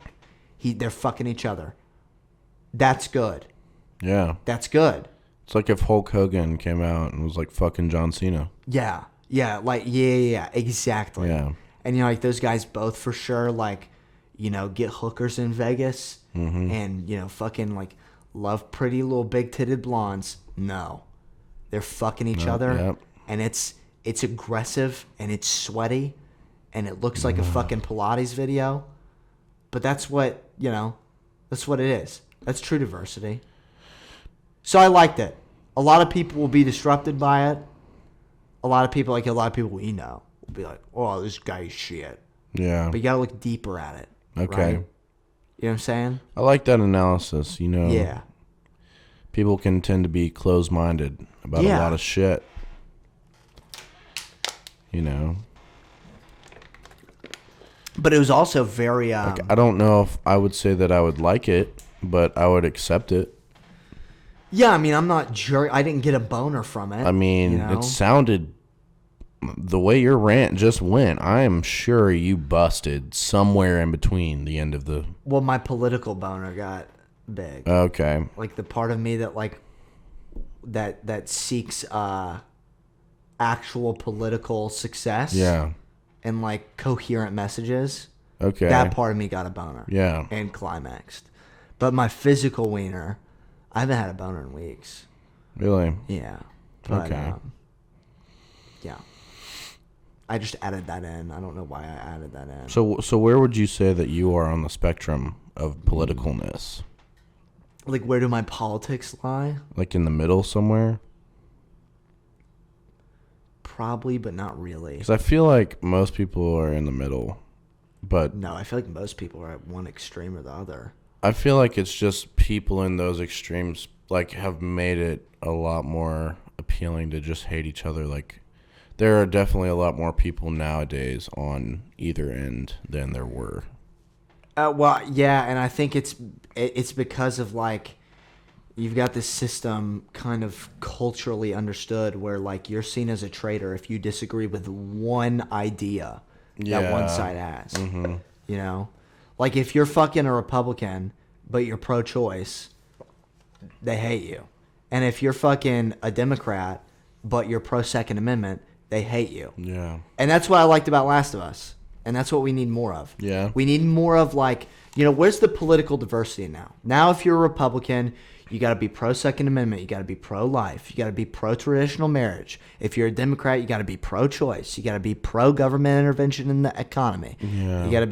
They're fucking each other. That's good. Yeah. That's good. It's like if Hulk Hogan came out and was like fucking John Cena. Yeah. Yeah. Like, yeah, exactly. Yeah. And, you know, like those guys both for sure, like, you know, get hookers in Vegas and, you know, fucking like love pretty little big titted blondes. No. They're fucking each other. Yep. And it's aggressive and it's sweaty and it looks like a fucking Pilates video. But that's what, you know, that's what it is. That's true diversity. So I liked it. A lot of people will be disrupted by it. A lot of people we know will be like, oh, this guy's shit. Yeah. But you gotta look deeper at it. Okay. Right? You know what I'm saying? I like that analysis. You know, Yeah. people can tend to be closed-minded about a Yeah. lot of shit. You know. But it was also very. I don't know if I would say that I would like it, but I would accept it. Yeah, I mean, I'm not I didn't get a boner from it. I mean, it sounded the way your rant just went. I am sure you busted somewhere in between the end of the. Well, my political boner got big. Okay. Like the part of me that that seeks actual political success. Yeah. And like coherent messages. Okay. That part of me got a boner. Yeah. And climaxed. But my physical wiener, I haven't had a boner in weeks. Really? Yeah. But, okay. Yeah. I just added that in. I don't know why I added that in. So where would you say that you are on the spectrum of politicalness? Like, where do my politics lie? Like in the middle somewhere? Probably, but not really. Because I feel like most people are in the middle. But no, I feel like most people are at one extreme or the other. I feel like it's just people in those extremes like have made it a lot more appealing to just hate each other. Like there are definitely a lot more people nowadays on either end than there were. Well, yeah, and I think it's because of like you've got this system kind of culturally understood where like you're seen as a traitor if you disagree with one idea that one side has. Mm-hmm. You know? Like, if you're fucking a Republican, but you're pro-choice, they hate you. And if you're fucking a Democrat, but you're pro-Second Amendment, they hate you. Yeah. And that's what I liked about Last of Us. And that's what we need more of. Yeah. We need more of, like, where's the political diversity now? Now, if you're a Republican, you got to be pro-Second Amendment. You got to be pro-life. You got to be pro-traditional marriage. If you're a Democrat, you got to be pro-choice. You got to be pro-government intervention in the economy. Yeah. You got to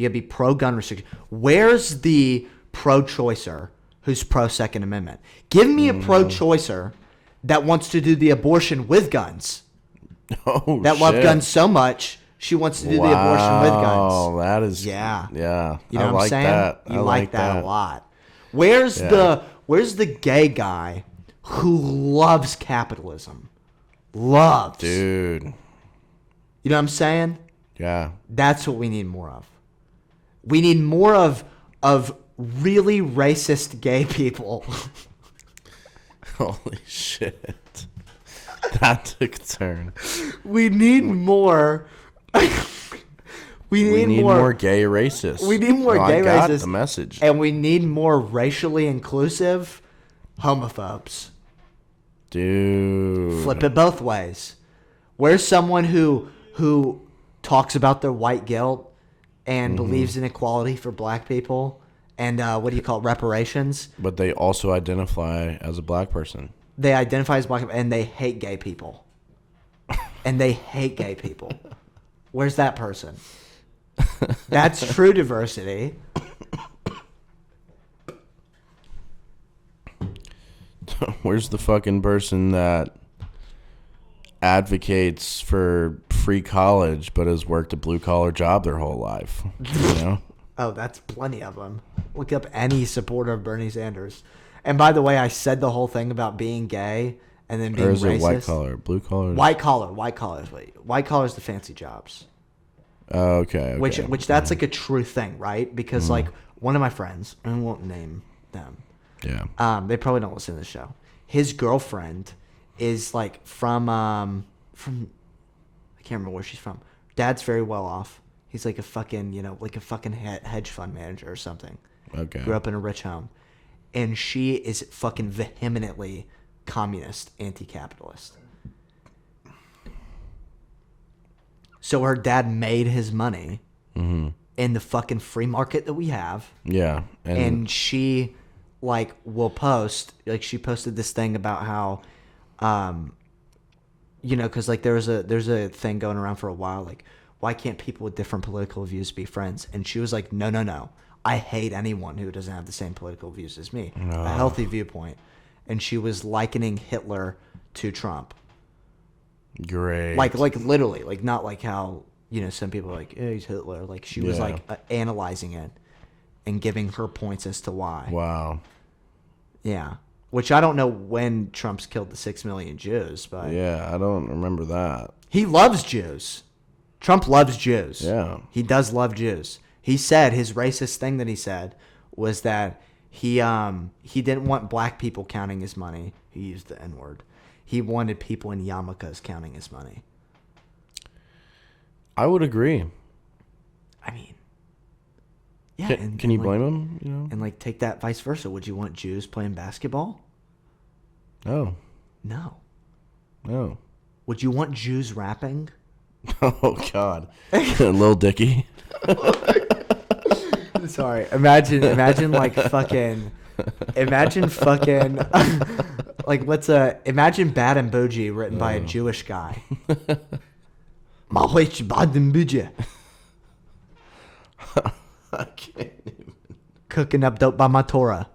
be pro-gun restriction. Where's the pro-choicer who's pro-Second Amendment? Give me a pro-choicer that wants to do the abortion with guns. Oh, that love guns so much, she wants to do the abortion with guns. Oh, that is... Yeah. Yeah. You know I what I'm like saying? that. You I like that a lot. Where's the gay guy who loves capitalism? Loves. Dude. You know what I'm saying? Yeah. That's what we need more of. We need more of really racist gay people. Holy shit. That took a turn. We need more. We need more gay racists. We need more gay racists. I got the message. And we need more racially inclusive homophobes. Dude. Flip it both ways. Where's someone who talks about their white guilt and believes in equality for black people and what do you call it, reparations? But they also identify as a black person. They identify as black and they hate gay people. And they hate gay people. Where's that person? That's true diversity. Where's the fucking person that advocates for free college but has worked a blue-collar job their whole life? You know? Oh, that's plenty of them. Look up any supporter of Bernie Sanders. And by the way, I said the whole thing about being gay and then being racist. Or is racist. it white collar? Blue collar? White collar. White collar is the fancy jobs. Oh, okay. Which that's like a true thing, right? Because like one of my friends, and I won't name them. Yeah. They probably don't listen to the show. His girlfriend is like from I can't remember where she's from. Dad's very well off. He's like a fucking, hedge fund manager or something. Okay. Grew up in a rich home. And she is fucking vehemently communist, anti-capitalist. So her dad made his money in the fucking free market that we have. Yeah. And she, will post, she posted this thing about how, because, there's a thing going around for a while, why can't people with different political views be friends? And she was like, no. I hate anyone who doesn't have the same political views as me. A healthy viewpoint. And she was likening Hitler to Trump. Great. Literally. Not like how, some people are like, yeah, he's Hitler. She was, analyzing it and giving her points as to why. Wow. Yeah. Which I don't know when Trump's killed the 6 million Jews, but... Yeah, I don't remember that. He loves Jews. Trump loves Jews. Yeah. He does love Jews. He said his racist thing that he said was that he didn't want black people counting his money. He used the N-word. He wanted people in yarmulkes counting his money. I would agree. I mean, yeah. Can you blame him? You know? And like take that vice versa. Would you want Jews playing basketball? No. No. No. Would you want Jews rapping? Oh God. Lil Dicky. Sorry. Imagine like fucking. Imagine fucking. Imagine Bad and Bougie written by a Jewish guy. Bad and Bougie. I can't even. Cooking up dope by my Torah.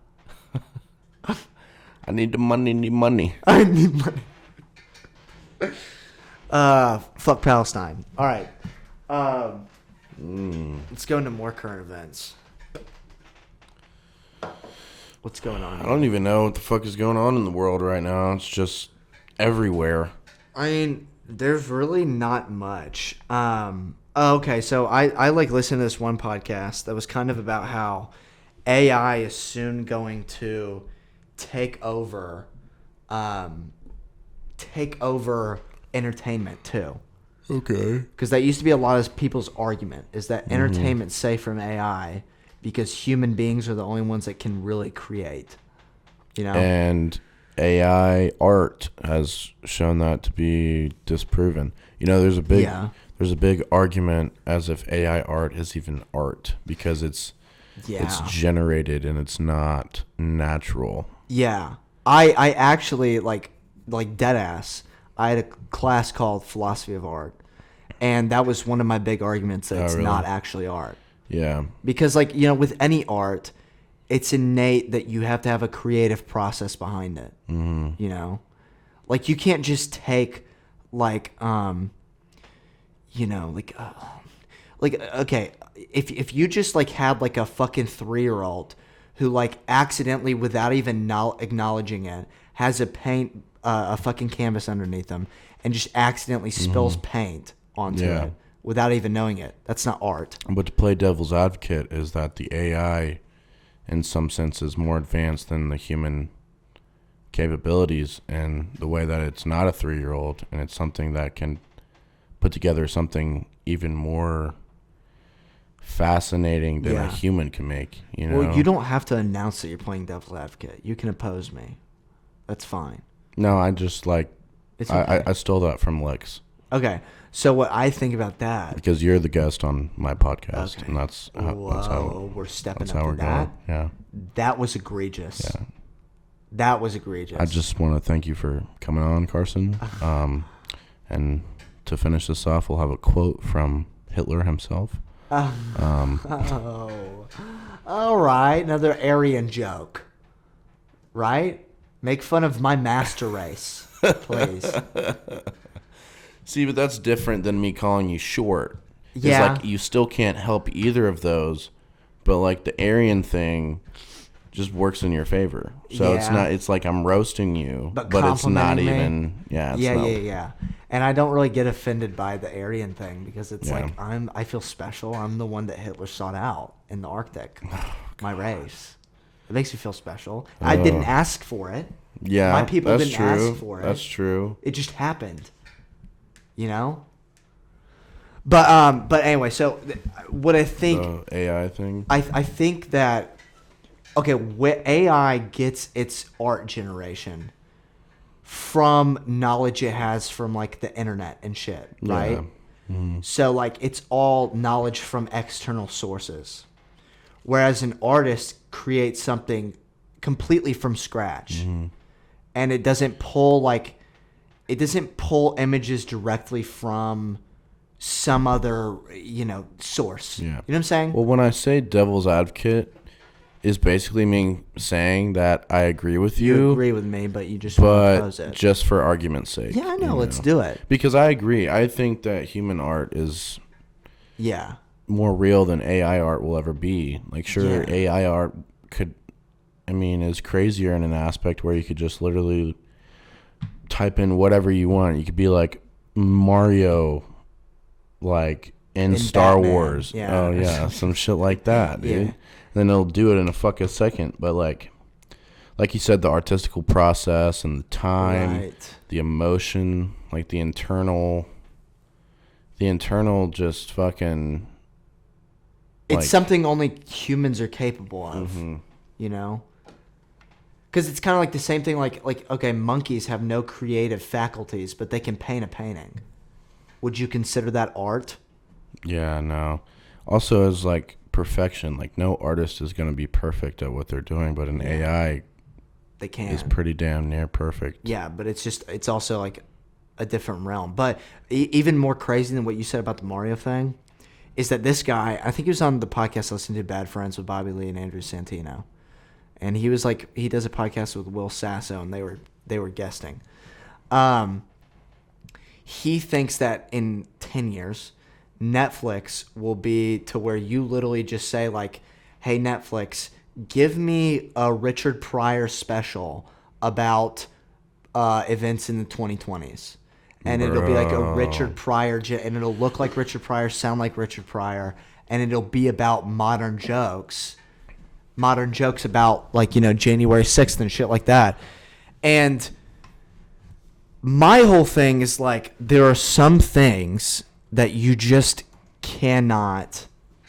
I need the money, need money. I need money. Fuck Palestine. All right. Let's go into more current events. What's going on? I don't even know what the fuck is going on in the world right now. It's just everywhere. I mean, there's really not much. Okay, so I like listened to this one podcast that was kind of about how AI is soon going to take over entertainment too. Okay. Because that used to be a lot of people's argument, is that entertainment's safe from AI because human beings are the only ones that can really create. You know? And AI art has shown that to be disproven. You know, there's a big argument as if AI art is even art because it's generated and it's not natural. Yeah. I actually like dead ass. I had a class called Philosophy of Art, and that was one of my big arguments that it's not actually art. Yeah. Because with any art, it's innate that you have to have a creative process behind it. Mm-hmm. You know? Like you can't just take okay, if you just had like a fucking 3-year-old who accidentally, without even acknowledging it, has a fucking canvas underneath them and just accidentally spills paint onto it without even knowing it, that's not art. But to play devil's advocate is that the AI in some sense is more advanced than the human capabilities, and the way that it's not a 3-year-old and it's something that can put together something even more fascinating than a human can make. You know? Well, you don't have to announce that you're playing devil's advocate. You can oppose me. That's fine. No, I just okay. I stole that from Lex. Okay, so what I think about that, because you're the guest on my podcast, and that's how we're stepping up to that. Yeah, that was egregious. Yeah, that was egregious. I just want to thank you for coming on, Carson. And to finish this off, we'll have a quote from Hitler himself. All right, another Aryan joke, right? Make fun of my master race, please. See, but that's different than me calling you short. Yeah. It's you still can't help either of those, but the Aryan thing just works in your favor. So it's like I'm roasting you, but it's not even. Yeah. Yeah. And I don't really get offended by the Aryan thing because it's I feel special. I'm the one that Hitler sought out in the Arctic, my race. It makes me feel special. I didn't ask for it. Yeah, my people didn't ask for it. That's true. It just happened, you know. But anyway, so what I think the AI thing. I think that AI gets its art generation from knowledge it has from the internet and shit, right? Yeah. Mm-hmm. So it's all knowledge from external sources. Whereas an artist creates something completely from scratch, and it doesn't pull images directly from some other source. Yeah. You know what I'm saying? Well, when I say devil's advocate, is basically saying that I agree with you. You agree with me, but you just want to oppose it. Just for argument's sake. Yeah, I know. Let's do it. Because I agree. I think that human art is more real than AI art will ever be. AI art is crazier in an aspect where you could just literally type in whatever you want. You could be like Mario like in In Star Batman, Wars. yeah. Oh yeah, some shit like that, dude. Yeah. Then they'll do it in a fucking second. But like you said, the artistical process and the time, Right. the emotion, like the internal just fucking. It's Like, something only humans are capable of, mm-hmm. you know? Because it's kind of like the same thing, like, okay, monkeys have no creative faculties, but they can paint a painting. Would you consider that art? Yeah, no. Also, as like perfection, like no artist is going to be perfect at what they're doing, but an AI They can. is pretty damn near perfect. Yeah, but it's also like a different realm. But even more crazy than what you said about the Mario thing is that this guy, I think he was on the podcast listening to Bad Friends with Bobby Lee and Andrew Santino. And he was like, he does a podcast with Will Sasso, and they were guesting. He thinks that in 10 years, Netflix will be to where you literally just say like, hey, Netflix, give me a Richard Pryor special about events in the 2020s. And it'll be like a Richard Pryor, and it'll look like Richard Pryor, sound like Richard Pryor, and it'll be about modern jokes about, like, you know, January 6th and shit like that. And my whole thing is like, there are some things that you just cannot.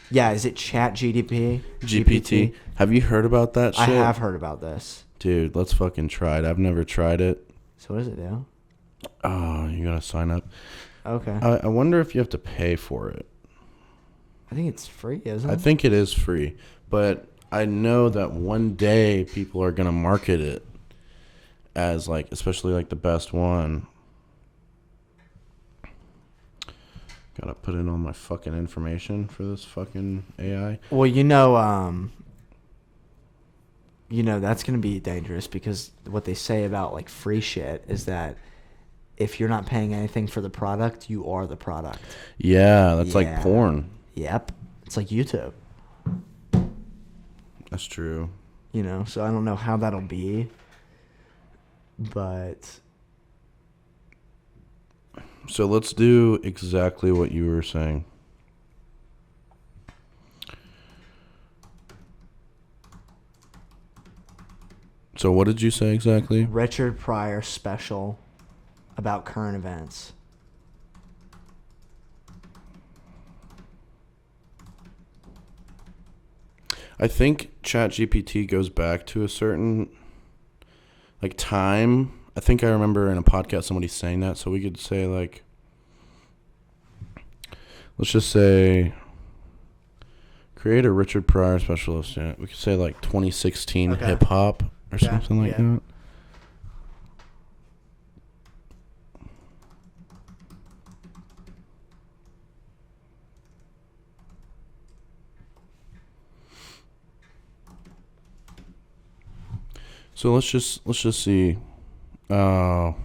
Yeah, is it Chat GDP? GPT. Have you heard about that shit? I have heard about this. Dude, let's fucking try it. I've never tried it. So what does it do? Oh, you gotta sign up. Okay. I wonder if you have to pay for it. I think it's free, isn't it? I think it is free, but I know that one day people are gonna market it as like, especially like the best one. Gotta put in all my fucking information for this fucking AI. Well, that's gonna be dangerous, because what they say about like free shit is that if you're not paying anything for the product, you are the product. Yeah, that's like porn. Yep. It's like YouTube. That's true. You know, so I don't know how that'll be. But So let's do exactly what you were saying. So what did you say exactly? Richard Pryor special about current events. I think ChatGPT goes back to a certain like time. I think I remember in a podcast somebody saying that, so we could say like, let's just say create a Richard Pryor specialist. Yeah, we could say like 2016 Okay. hip hop or something like that. So let's just see. Oh.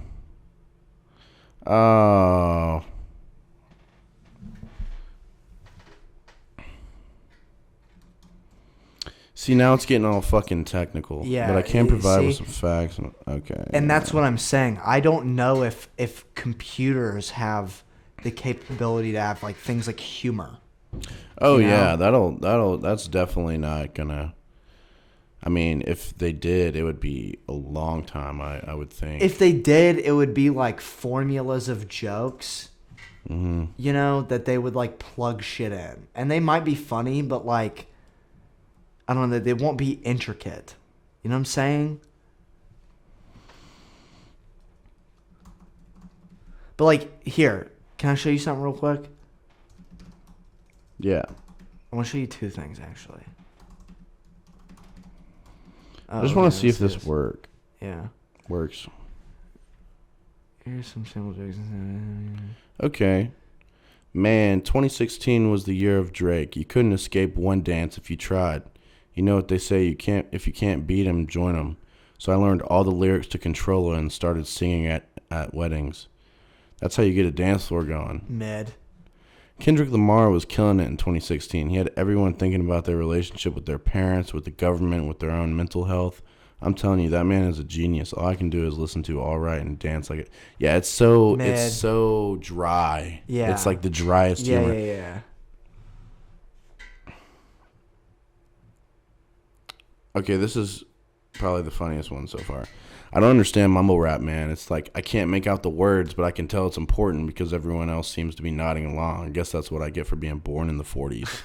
See, now it's getting all fucking technical. Yeah, But I can provide with see? some facts. Okay. And that's what I'm saying. I don't know if computers have the capability to have like things like humor. Oh you know? yeah, that's definitely not gonna. I mean, if they did, it would be a long time. I would think. If they did, it would be like formulas of jokes. Mm-hmm. You know, that they would like plug shit in, and they might be funny, but like, I don't know, they won't be intricate. You know what I'm saying? But like, here, can I show you something real quick? Yeah. I want to show you two things, actually. I just want to see if this works. Here's some simple jokes. Okay. Man, 2016 was the year of Drake. You couldn't escape one dance if you tried. You know what they say, if you can't beat 'em, join 'em. So I learned all the lyrics to Controller and started singing at weddings. That's how you get a dance floor going. Mid. Kendrick Lamar was killing it in 2016. He had everyone thinking about their relationship with their parents, with the government, with their own mental health. I'm telling you, that man is a genius. All I can do is listen to All Right and dance like it. Yeah, it's so dry. Yeah. It's like the driest humor. Yeah. Okay, this is probably the funniest one so far. I don't understand mumble rap, man. It's like I can't make out the words, but I can tell it's important because everyone else seems to be nodding along. I guess that's what I get for being born in the 40s.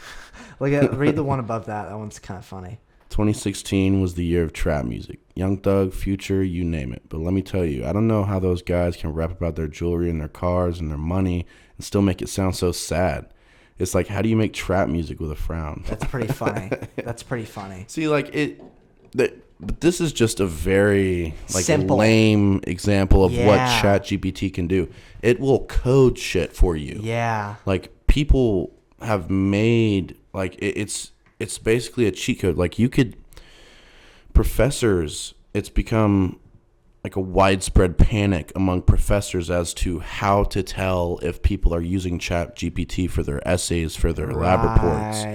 Read the one above that. That one's kind of funny. 2016 was the year of trap music. Young Thug, Future, you name it. But let me tell you, I don't know how those guys can rap about their jewelry and their cars and their money and still make it sound so sad. It's like, how do you make trap music with a frown? That's pretty funny. That's pretty funny. See, like but this is just a very Simple. lame example of what ChatGPT can do. It will code shit for you. Yeah. Like people have made it's basically a cheat code. Like professors, it's become like a widespread panic among professors as to how to tell if people are using ChatGPT for their essays, for their lab reports,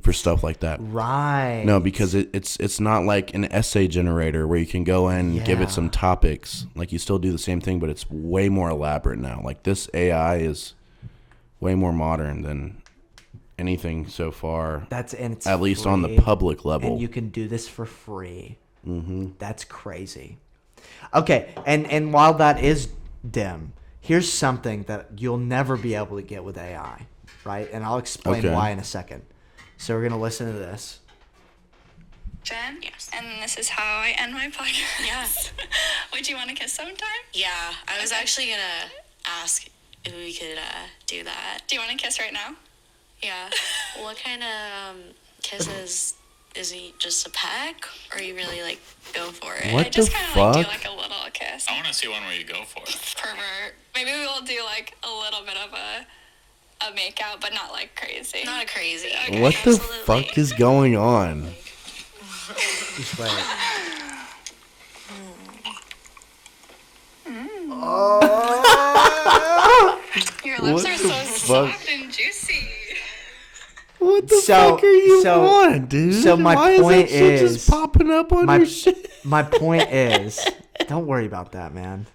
for stuff like that. Right. No, because it's not like an essay generator where you can go in and give it some topics. Like you still do the same thing, but it's way more elaborate now. Like this AI is way more modern than anything so far. It's at least free, on the public level. and you can do this for free. Mm-hmm. That's crazy. Okay, and while that is dim, here's something that you'll never be able to get with AI, right? And I'll explain why in a second. So we're gonna listen to this. Jen? Yes. And this is how I end my podcast. Yes. Would you want to kiss sometime? Yeah, I was actually gonna ask if we could do that. Do you want to kiss right now? Yeah. What kind of kisses? Is he just a peck, or you really like go for it? What I just the kind of like do fuck? like a little kiss. I want to see one where you go for it. Pervert. Maybe we'll do like a little bit of a make out, but not like crazy. Not a crazy. Okay. What the Absolutely. fuck is going on? Just wait. Your lips What are the so fuck? soft and juicy. What the So- fuck are you so- on, dude? so my Why point is that shit is- just popping up on your shit? My point is, don't worry about that, man.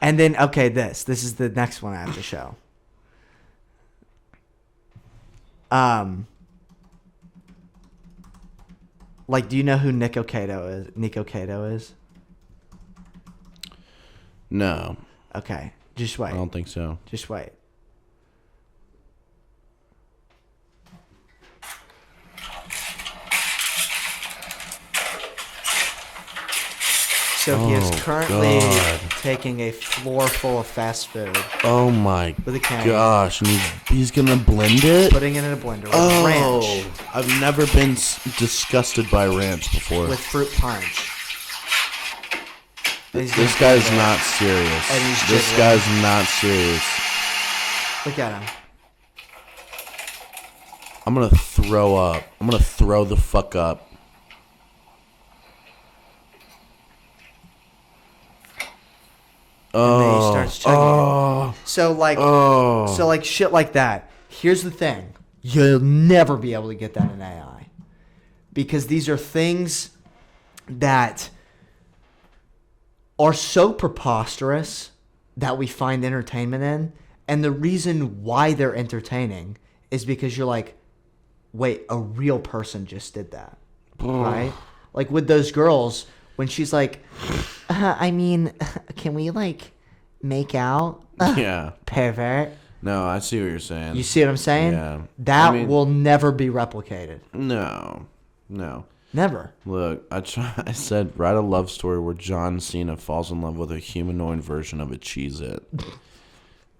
And then this is the next one I have to show. Like, do you know who Nico Cato is? No, Okay, just wait. I don't think so. Just wait. So he is Oh, currently God. taking a floor full of fast food, Oh my With a can. gosh, and he's gonna blend it. putting it in a blender with Oh, ranch, I've never been disgusted by ranch before. with fruit punch. And he's This gonna guy's blend it. not serious. And he's This jiggling. guy's not serious. Look at him. I'm gonna throw up. I'm gonna throw the fuck up. And then he starts chugging it. Oh, So like shit like that. Here's the thing. You'll never be able to get that in AI. Because these are things that are so preposterous that we find entertainment in. And the reason why they're entertaining is because you're like, wait, a real person just did that. Right? Like with those girls, when she's like, I mean, can we like make out? yeah. Pervert. No, I see what you're saying. You see what I'm saying? Yeah. That I mean- will never be replicated. No. Never. Look, I said write a love story where John Cena falls in love with a humanoid version of a Cheez-It.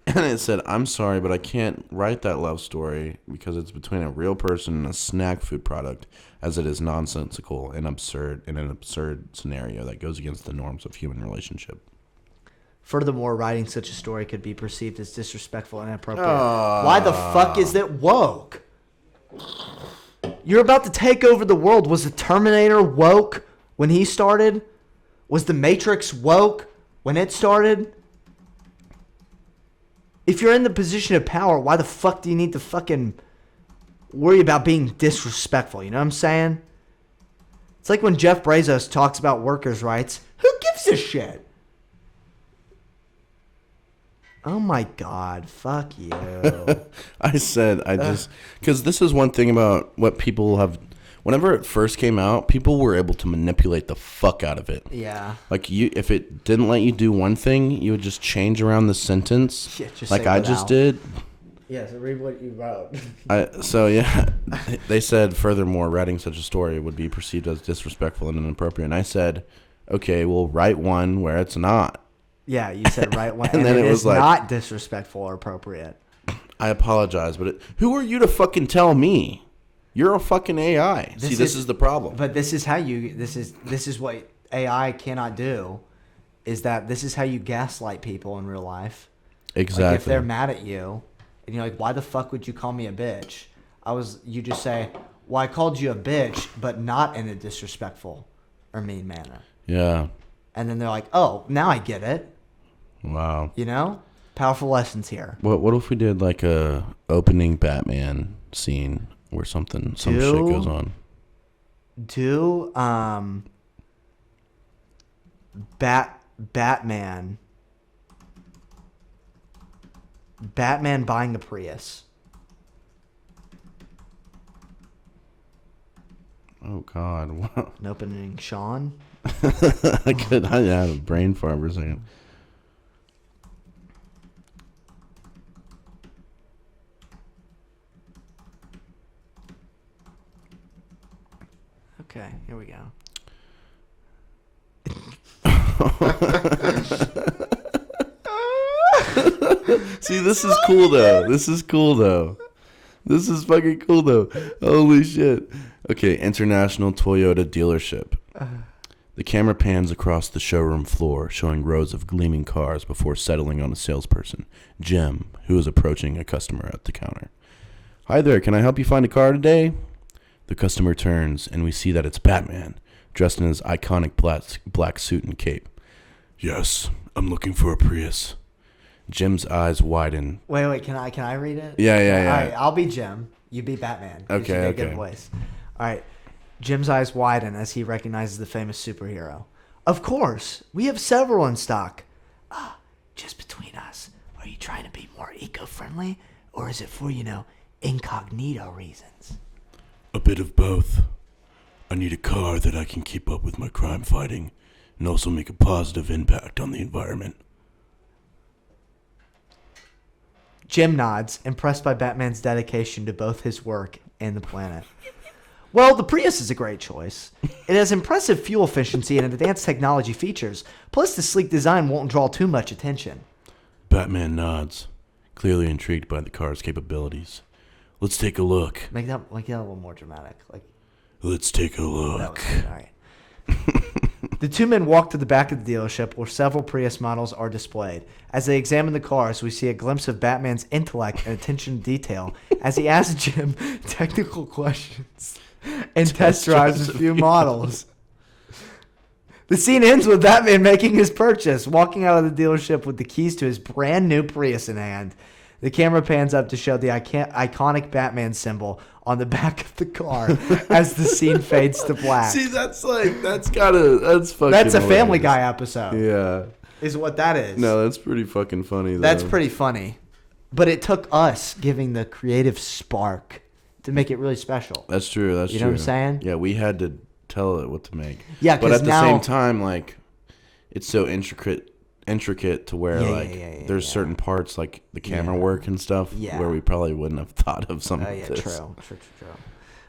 And it said, I'm sorry, but I can't write that love story because it's between a real person and a snack food product, as it is nonsensical and absurd in an absurd scenario that goes against the norms of human relationship. Furthermore, writing such a story could be perceived as disrespectful and inappropriate. Why the fuck is it woke? You're about to take over the world. Was the Terminator woke when he started? Was the Matrix woke when it started? If you're in the position of power, why the fuck do you need to fucking worry about being disrespectful? You know what I'm saying? It's like when Jeff Bezos talks about workers' rights. Who gives a shit? Oh my God, fuck you. I said, because this is one thing about what people have, whenever it first came out, people were able to manipulate the fuck out of it. Yeah. Like, if it didn't let you do one thing, you would just change around the sentence, Yeah, just like say I without. just did. Yeah, so read what you wrote. They said, furthermore, writing such a story would be perceived as disrespectful and inappropriate. And I said, okay, well, write one where it's not. Yeah, you said right one. And then it it is was like- not disrespectful or appropriate. I apologize, but who are you to fucking tell me? You're a fucking AI. This is the problem. But this is how you. This is what AI cannot do. Is that this is how you gaslight people in real life? Exactly. Like if they're mad at you, and you're like, "Why the fuck would you call me a bitch?" You just say, "Well, I called you a bitch, but not in a disrespectful or mean manner." Yeah. And then they're like, "Oh, now I get it." Wow. You know, powerful lessons here. What if we did like a opening Batman scene where some shit goes on? Do Batman buying a Prius. Oh God. Wow. An opening Sean. I had a brain fart for a second. Okay, here we go. See, this is cool though. This is fucking cool though. Holy shit. Okay, International Toyota dealership. The camera pans across the showroom floor, showing rows of gleaming cars before settling on a salesperson, Jim, who is approaching a customer at the counter. Hi there, can I help you find a car today? The customer turns, and we see that it's Batman, dressed in his iconic black suit and cape. Yes, I'm looking for a Prius. Jim's eyes widen. Wait, can I read it? Yeah. All right, I'll be Jim. You be Batman. 'Cause you Okay, get a okay. good voice. All right. Jim's eyes widen as he recognizes the famous superhero. Of course, we have several in stock. Just between us, are you trying to be more eco-friendly, or is it for, incognito reasons? A bit of both. I need a car that I can keep up with my crime fighting and also make a positive impact on the environment. Jim nods, impressed by Batman's dedication to both his work and the planet. Well, the Prius is a great choice. It has impressive fuel efficiency and advanced technology features. Plus, the sleek design won't draw too much attention. Batman nods, clearly intrigued by the car's capabilities. Let's take a look. Make that a little more dramatic. Let's take a That look. was good. All right. The two men walk to the back of the dealership where several Prius models are displayed. As they examine the cars, we see a glimpse of Batman's intellect and attention to detail as he asks Jim technical questions and test drives a few models. The scene ends with Batman making his purchase, walking out of the dealership with the keys to his brand new Prius in hand. The camera pans up to show the iconic Batman symbol on the back of the car as the scene fades to black. See, that's fucking That's a Family hilarious. Guy episode. Yeah. Is what that is. No, that's pretty fucking funny, though. That's pretty funny. But it took us giving the creative spark to make it really special. That's true. That's You true. know what I'm saying? Yeah, we had to tell it what to make. Yeah, but 'cause at the now- same time, it's so intricate to where there's yeah. certain parts like the camera Yeah. work and stuff Yeah. where we probably wouldn't have thought of something Yeah, like this. true.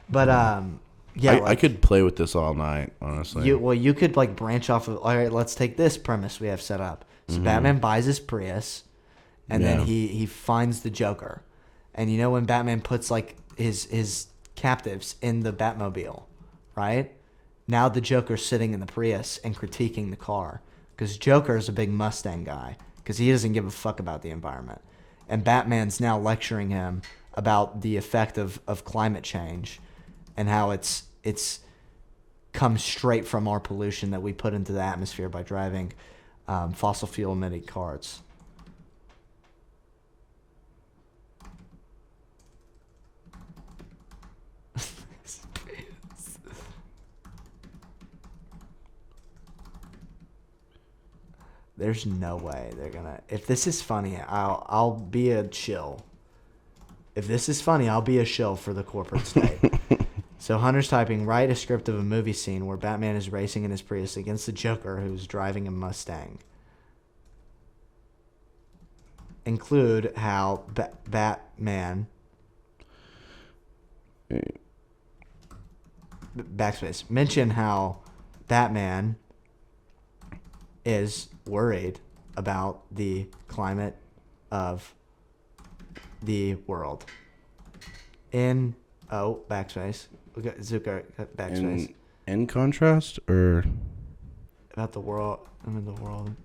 But I could play with this all night, honestly. you could branch off of. All right, let's take this premise we have set up. So Batman buys his Prius, and then Yeah. he finds the Joker, and when Batman puts his captives in the Batmobile, right? Now the Joker's sitting in the Prius and critiquing the car because Joker is a big Mustang guy because he doesn't give a fuck about the environment, and Batman's now lecturing him about the effect of climate change and how it's comes straight from our pollution that we put into the atmosphere by driving fossil fuel emitting cars. There's no way they're gonna. If this is funny, I'll be a chill. If this is funny, I'll be a shill for the corporate state. So Hunter's typing, write a script of a movie scene where Batman is racing in his Prius against the Joker who's driving a Mustang. Include how Batman... Backspace. Mention how Batman is worried about the climate of the world. Backspace. Zucker, backspace. In contrast, or About the world. I'm in the world.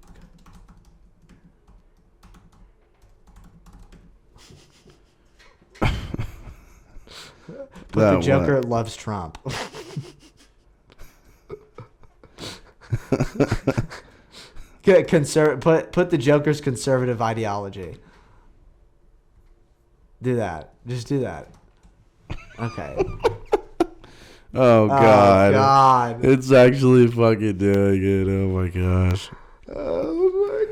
But the Joker loves Trump. Put the Joker's conservative ideology. Do that. Just do that. Okay. Oh God. Oh God. It's actually fucking doing it. Oh my gosh. Oh my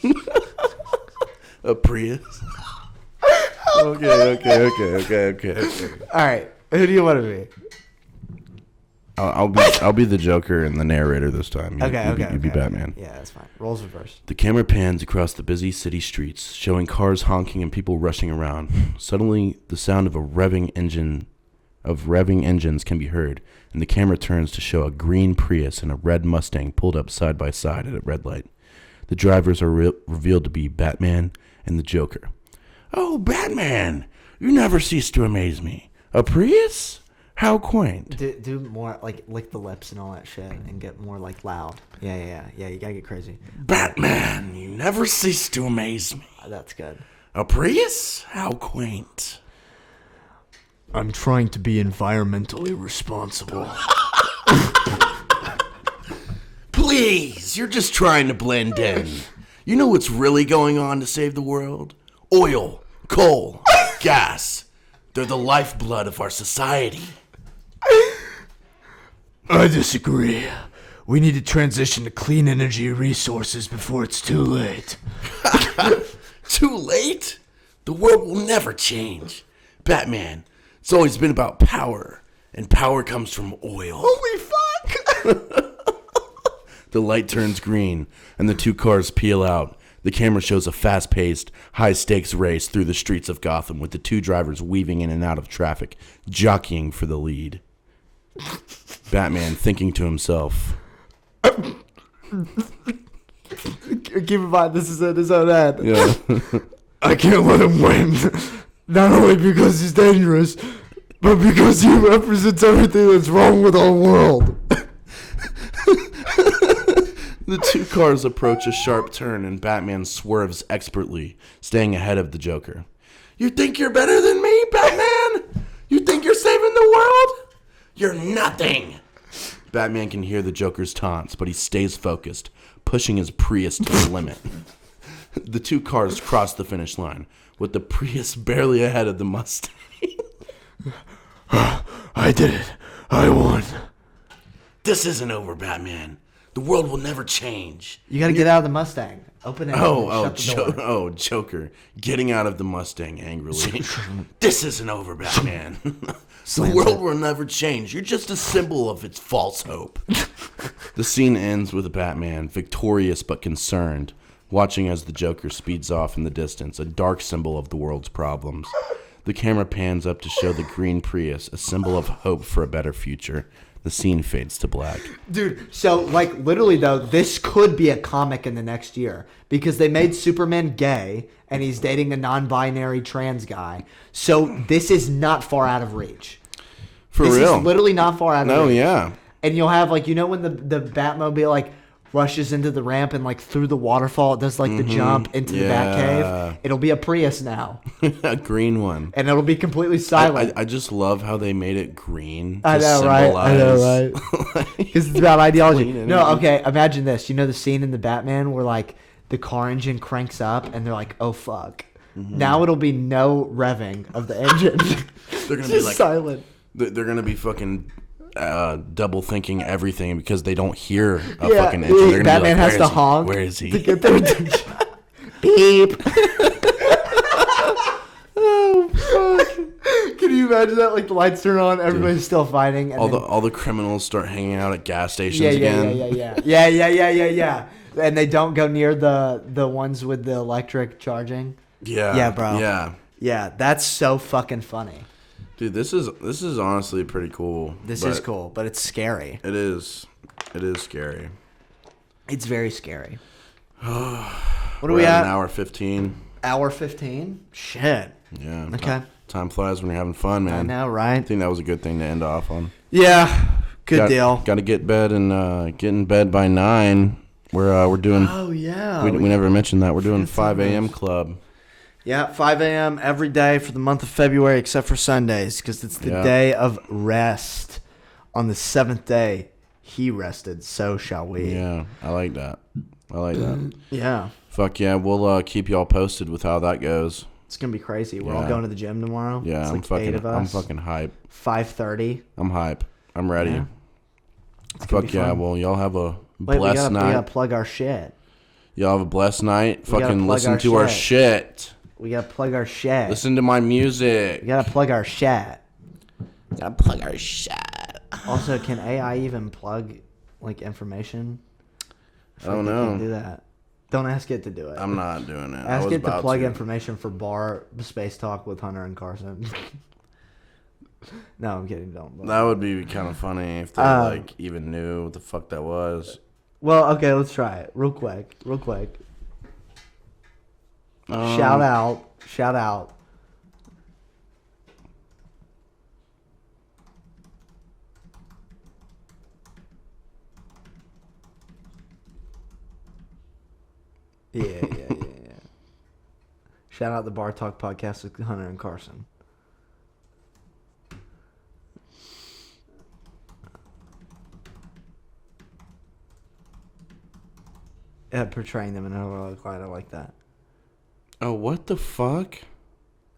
God. A Prius. Okay. All right. Who do you want to be? I'll be the Joker and the narrator this time. You be Batman. Yeah, that's fine. Roles reversed. The camera pans across the busy city streets, showing cars honking and people rushing around. Suddenly, the sound of revving engines can be heard, and the camera turns to show a green Prius and a red Mustang pulled up side by side at a red light. The drivers are revealed to be Batman and the Joker. Oh, Batman! You never cease to amaze me. A Prius? How quaint. Do more, like, lick the lips and all that shit and get more, like, loud. Yeah, you gotta get crazy. Batman, you never cease to amaze me. That's good. A Prius? How quaint. I'm trying to be environmentally responsible. Please, you're just trying to blend in. You know what's really going on to save the world? Oil, coal, gas. They're the lifeblood of our society. I disagree. We need to transition to clean energy resources before it's too late. Too late? The world will never change. Batman, it's always been about power, and power comes from oil. Holy fuck! The light turns green, and the two cars peel out. The camera shows a fast-paced, high-stakes race through the streets of Gotham with the two drivers weaving in and out of traffic, jockeying for the lead. Batman thinking to himself. Keep in mind, this is his own ad. Yeah. I can't let him win. Not only because he's dangerous, but because he represents everything that's wrong with our world. The two cars approach a sharp turn and Batman swerves expertly, staying ahead of the Joker. You think you're better than me, Batman? You think you're saving the world? You're nothing. Batman can hear the Joker's taunts, but he stays focused, pushing his Prius to the limit. The two cars cross the finish line, with the Prius barely ahead of the Mustang. I did it. I won. This isn't over, Batman. The world will never change. You gotta get out of the Mustang. Open it. Shut the door. Joker, getting out of the Mustang angrily. This isn't over, Batman. The Slams world it. will never change. You're just a symbol of its false hope. The scene ends with Batman, victorious but concerned, watching as the Joker speeds off in the distance, a dark symbol of the world's problems. The camera pans up to show the green Prius, a symbol of hope for a better future. The scene fades to black. Dude, so, like, literally, though, this could be a comic in the next year. Because they made Superman gay, and he's dating a non-binary trans guy. So, this is not far out of reach. For this real. This is literally not far out of reach. No, yeah. And you'll have, like, you know when the Batmobile, like, rushes into the ramp and, like, through the waterfall, it does, like, the jump into the Batcave? It'll be a Prius now. A green one. And it'll be completely silent. I just love how they made it green. To I know, right? Because it's about ideology. Clean No, energy. okay, imagine this. You know the scene in the Batman where, like, the car engine cranks up and they're like, oh, fuck. Now it'll be no revving of the engine. They're gonna Just be like silent. They're gonna be fucking double thinking everything because they don't hear a fucking entry. They're gonna Batman be like, has to honk. Where is he? To get their beep. Oh fuck! Can you imagine that? Like the lights turn on, everybody's still fighting. And All the criminals start hanging out at gas stations yeah, again. yeah. And they don't go near the ones with the electric charging. Yeah, bro. Yeah, that's so fucking funny. Dude, this is honestly pretty cool. This is cool, but it's scary. It is scary. It's very scary. What are We're we at at? an hour 15. Hour 15? Shit. Yeah. Okay. Time flies when you're having fun, man. I know, I right? think that was a good thing to end off on. Yeah. Good deal. Got to get bed and get in bed by 9. We're doing. Oh yeah. We never mentioned that we're doing 5 a.m. club. Yeah, 5 a.m. every day for the month of February except for Sundays because it's the day of rest. On the 7th day, he rested, so shall we. Yeah, I like that. Yeah. Fuck yeah, we'll keep y'all posted with how that goes. It's going to be crazy. We're all going to the gym tomorrow. Yeah, it's I'm like fucking 8 of us. I'm fucking hype. 5:30. I'm hype. I'm ready. Yeah. Fuck yeah, fun. well, y'all have a Wait, blessed night. We got to plug our shit. Y'all have a blessed night. We gotta Fucking plug listen our to our shit. shit. We got to plug our shit. Listen to my music. We got to plug our shit. Gotta plug our shit. Also, can AI even plug like information? I don't know. Can't do that. Don't ask it to do it. I'm not doing it. Ask it to plug information for bar space talk with Hunter and Carson. No, I'm kidding. Don't. That would be kind of funny if they like even knew what the fuck that was. Well, okay, let's try it real quick. Shout out. Yeah. Shout out the Bar Talk podcast with Hunter and Carson. Portraying them in a heroic light. I like that. Oh, what the fuck?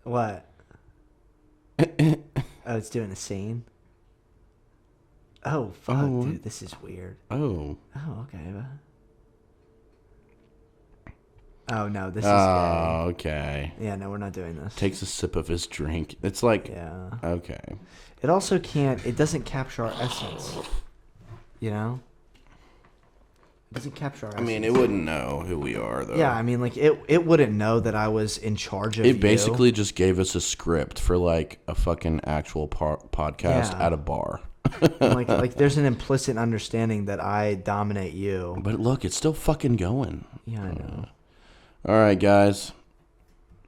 What? Oh, it's doing a scene? Oh, fuck, dude. This is weird. Oh. Oh, okay. Oh, no. This is Oh, gay. okay. Yeah, no, we're not doing this. Takes a sip of his drink. It's like, Yeah. okay. It also can't... It doesn't capture our essence. You know? It doesn't capture our essence. I mean, it wouldn't know who we are, though. Yeah, I mean, like, it wouldn't know that I was in charge of It basically just gave us a script for, like, a fucking actual podcast Yeah. at a bar. like, there's an implicit understanding that I dominate you. But look, it's still fucking going. Yeah, I know. All right, guys.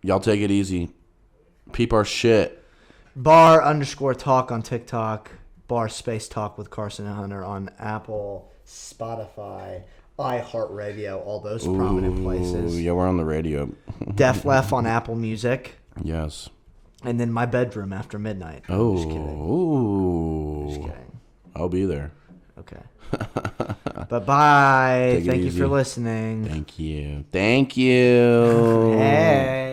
Y'all take it easy. Peep our shit. bar_talk on TikTok. Bar space talk with Carson and Hunter on Apple, Spotify, iHeartRadio, all those prominent places. Yeah, we're on the radio. Def Lef on Apple Music. Yes. And then my bedroom after midnight. Oh. Just kidding. Ooh. Just kidding. I'll be there. Okay. But bye. Take it Thank you easy. for listening. Thank you. Thank you. Hey.